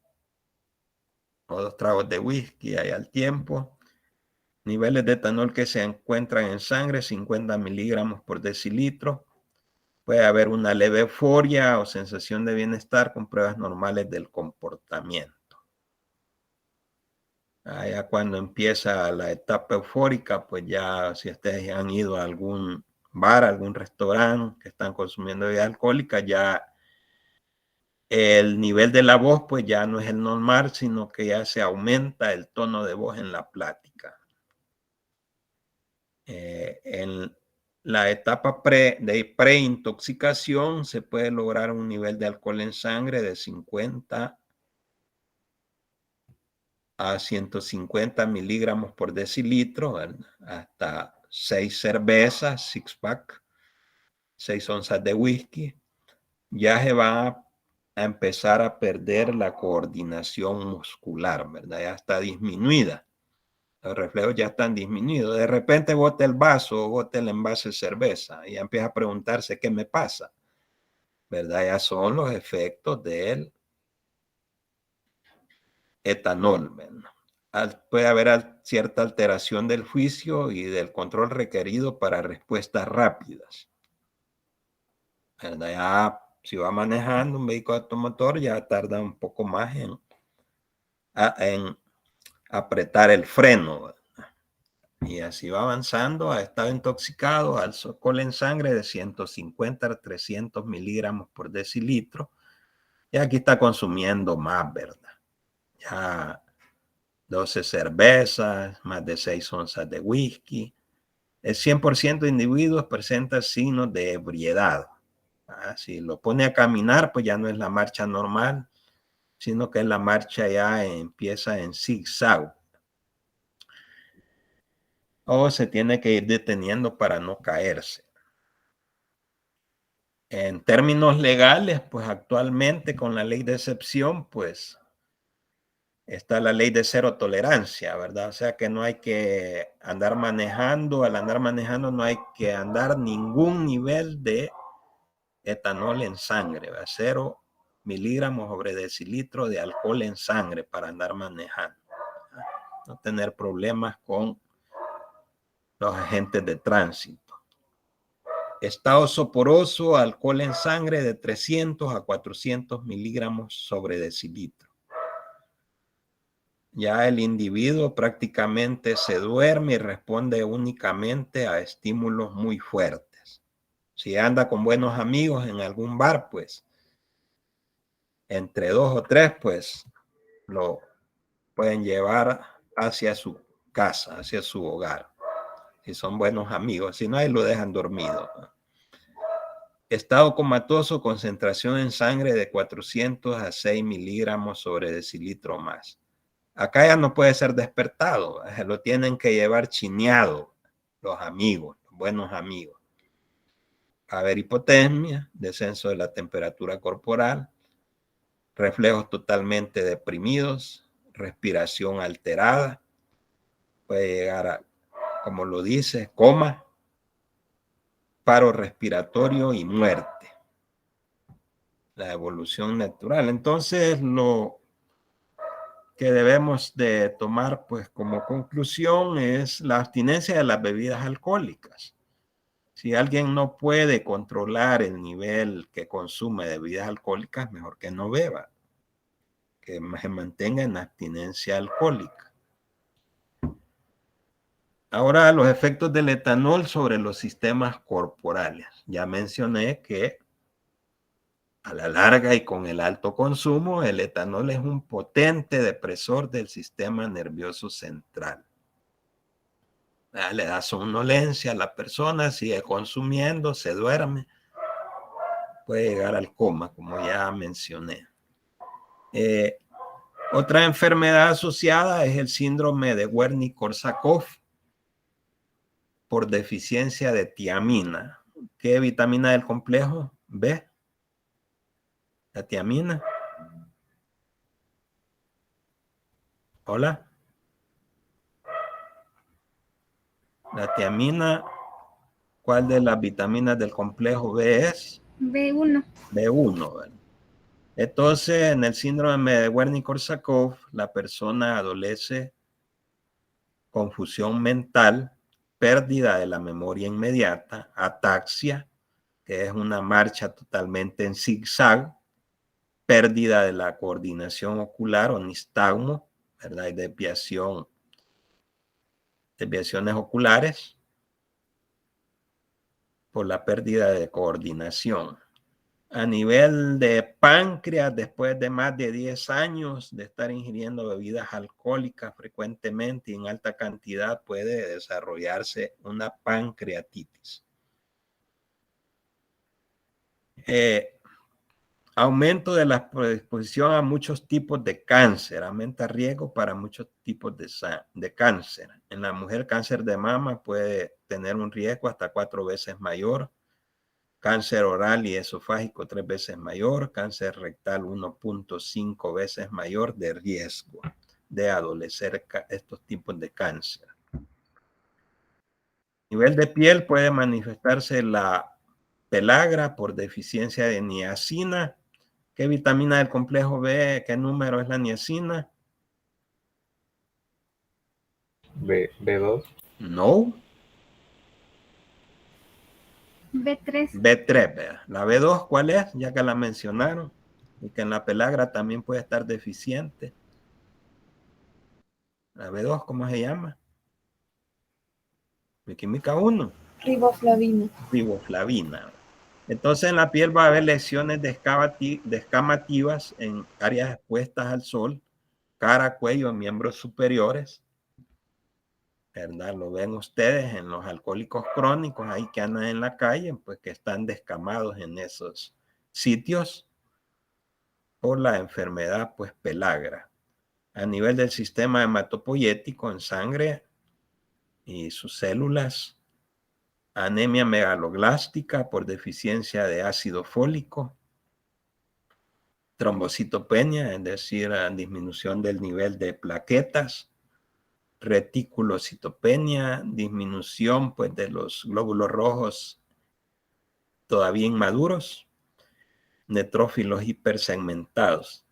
o 2 tragos de whisky ahí al tiempo. Niveles de etanol que se encuentran en sangre, 50 miligramos por decilitro. Puede haber una leve euforia o sensación de bienestar con pruebas normales del comportamiento. Ya cuando empieza la etapa eufórica, pues ya si ustedes han ido a algún bar, algún restaurante que están consumiendo bebida alcohólica, ya el nivel de la voz pues ya no es el normal, sino que ya se aumenta el tono de voz en la plática. En la etapa de preintoxicación se puede lograr un nivel de alcohol en sangre de 50 a 150 miligramos por decilitro, ¿verdad? Hasta 6 cervezas, 6-pack, 6 onzas de whisky. Ya se va a empezar a perder la coordinación muscular, ¿verdad? Ya está disminuida. Los reflejos ya están disminuidos. De repente bote el vaso o bote el envase de cerveza y ya empieza a preguntarse qué me pasa, ¿verdad? Ya son los efectos del etanol, ¿verdad? Puede haber cierta alteración del juicio y del control requerido para respuestas rápidas, ¿verdad? Ya si va manejando un vehículo automotor ya tarda un poco más en apretar el freno, ¿verdad? Y así va avanzando, ha estado intoxicado, alcohol en sangre de 150 a 300 miligramos por decilitro. Y aquí está consumiendo más, ¿verdad? Ya 12 cervezas, más de 6 onzas de whisky. El 100% de individuos presenta signos de ebriedad. Si lo pone a caminar, pues ya no es la marcha normal, sino que la marcha ya empieza en zigzag. O se tiene que ir deteniendo para no caerse. En términos legales, pues actualmente con la ley de excepción, pues está la ley de cero tolerancia, ¿verdad? O sea que no hay que andar manejando, al andar manejando no hay que andar ningún nivel de etanol en sangre, ¿verdad? 0 miligramos sobre decilitro de alcohol en sangre para andar manejando. No tener problemas con los agentes de tránsito. Estado soporoso, alcohol en sangre de 300 a 400 miligramos sobre decilitro. Ya el individuo prácticamente se duerme y responde únicamente a estímulos muy fuertes. Si anda con buenos amigos en algún bar, pues entre 2 o 3, pues lo pueden llevar hacia su casa, hacia su hogar. Si son buenos amigos, si no, ahí lo dejan dormido. Estado comatoso, concentración en sangre de 400 a 6 miligramos sobre decilitro más. Acá ya no puede ser despertado, lo tienen que llevar chineado los amigos, los buenos amigos. Va a haber hipotermia, descenso de la temperatura corporal, reflejos totalmente deprimidos, respiración alterada, puede llegar a, como lo dice, coma, paro respiratorio y muerte. La evolución natural. Entonces, lo que debemos de tomar pues como conclusión es la abstinencia de las bebidas alcohólicas. Si alguien no puede controlar el nivel que consume de bebidas alcohólicas, mejor que no beba, que se mantenga en abstinencia alcohólica. Ahora, los efectos del etanol sobre los sistemas corporales. Ya mencioné que a la larga y con el alto consumo, el etanol es un potente depresor del sistema nervioso central. Le da somnolencia a la persona, sigue consumiendo, se duerme, puede llegar al coma, como ya mencioné. Otra enfermedad asociada es el síndrome de Wernicke-Korsakoff por deficiencia de tiamina. ¿Qué vitamina del complejo? B. La tiamina. Hola. La tiamina, ¿cuál de las vitaminas del complejo B es? B1. B1, ¿verdad? Entonces, en el síndrome de Wernicke-Korsakoff, la persona adolece confusión mental, pérdida de la memoria inmediata, ataxia, que es una marcha totalmente en zigzag, pérdida de la coordinación ocular o nistagmo, ¿verdad? Y desviaciones oculares por la pérdida de coordinación. A nivel de páncreas, después de más de 10 años de estar ingiriendo bebidas alcohólicas frecuentemente y en alta cantidad, puede desarrollarse una pancreatitis. Aumento de la predisposición a muchos tipos de cáncer, aumenta riesgo para muchos tipos de cáncer. En la mujer, cáncer de mama puede tener un riesgo hasta 4 veces mayor. Cáncer oral y esofágico 3 veces mayor, cáncer rectal 1.5 veces mayor de riesgo de adolecer estos tipos de cáncer. Nivel de piel puede manifestarse la pelagra por deficiencia de niacina. ¿Qué vitamina del complejo B? ¿Qué número es la niacina? B2. No. B3. B3, ¿verdad? La B2, ¿cuál es? Ya que la mencionaron. Y que en la pelagra también puede estar deficiente. La B2, ¿cómo se llama? Bioquímica 1. Riboflavina. Riboflavina. Entonces en la piel va a haber lesiones descamativas en áreas expuestas al sol, cara, cuello, miembros superiores. ¿Verdad? Lo ven ustedes en los alcohólicos crónicos, ahí que andan en la calle, pues que están descamados en esos sitios por la enfermedad, pues pelagra. A nivel del sistema hematopoyético en sangre y sus células, anemia megaloblástica por deficiencia de ácido fólico, trombocitopenia, es decir, disminución del nivel de plaquetas, reticulocitopenia, disminución pues de los glóbulos rojos todavía inmaduros, neutrófilos hipersegmentados.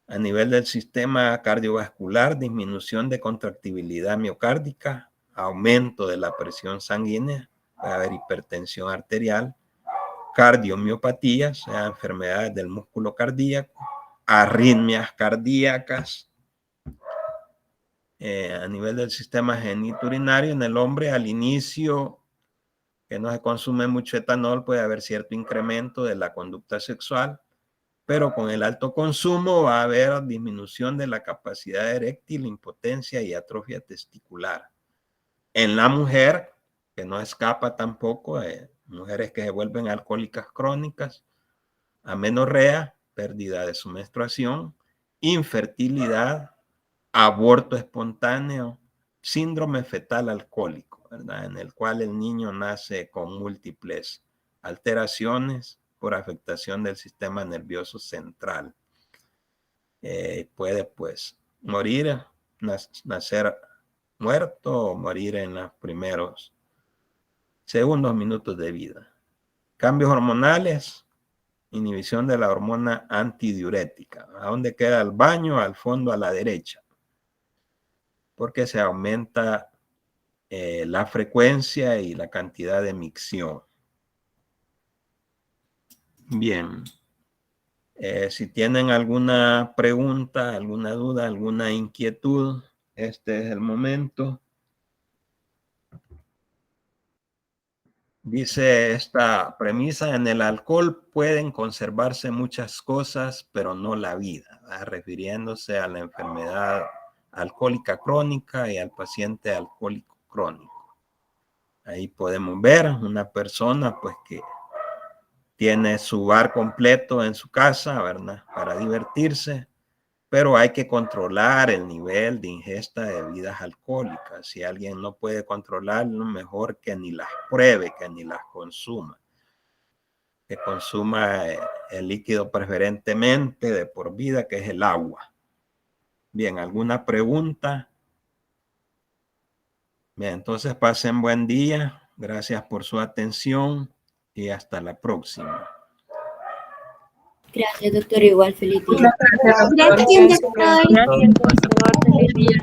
A nivel del sistema cardiovascular, disminución de contractibilidad miocárdica, aumento de la presión sanguínea, puede haber hipertensión arterial, cardiomiopatías, o sea, enfermedades del músculo cardíaco, arritmias cardíacas. A nivel del sistema genitourinario, en el hombre al inicio, que no se consume mucho etanol, puede haber cierto incremento de la conducta sexual, pero con el alto consumo va a haber disminución de la capacidad eréctil, impotencia y atrofia testicular. En la mujer, que no escapa tampoco, mujeres que se vuelven alcohólicas crónicas, amenorrea, pérdida de su menstruación, infertilidad, aborto espontáneo, síndrome fetal alcohólico, ¿verdad? En el cual el niño nace con múltiples alteraciones por afectación del sistema nervioso central. Puede pues morir, nacer muerto o morir en los primeros segundos minutos de vida. Cambios hormonales, inhibición de la hormona antidiurética. ¿A dónde queda el baño? Al fondo a la derecha, porque se aumenta la frecuencia y la cantidad de micción. Bien. Si tienen alguna pregunta, alguna duda, alguna inquietud, este es el momento. Dice esta premisa: en el alcohol pueden conservarse muchas cosas, pero no la vida, ¿verdad? Refiriéndose a la enfermedad alcohólica crónica y al paciente alcohólico crónico. Ahí podemos ver una persona pues que tiene su bar completo en su casa, ¿verdad? Para divertirse, pero hay que controlar el nivel de ingesta de bebidas alcohólicas. Si alguien no puede controlarlo, mejor que ni las pruebe, que ni las consuma. Que consuma el líquido preferentemente de por vida, que es el agua. Bien, ¿alguna pregunta? Bien, entonces pasen buen día. Gracias por su atención y hasta la próxima. Gracias, doctor. Igual, feliz día. Gracias, doctor. Gracias, doctor. Feliz día.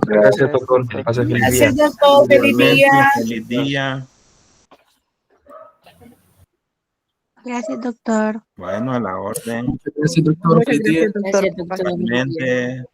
Gracias, doctor. Que pase feliz día. Gracias, doctor. Feliz día. Igualmente, feliz día. Gracias, doctor. Bueno, a la orden. Gracias, doctor. Feliz día. Gracias, doctor. Igualmente.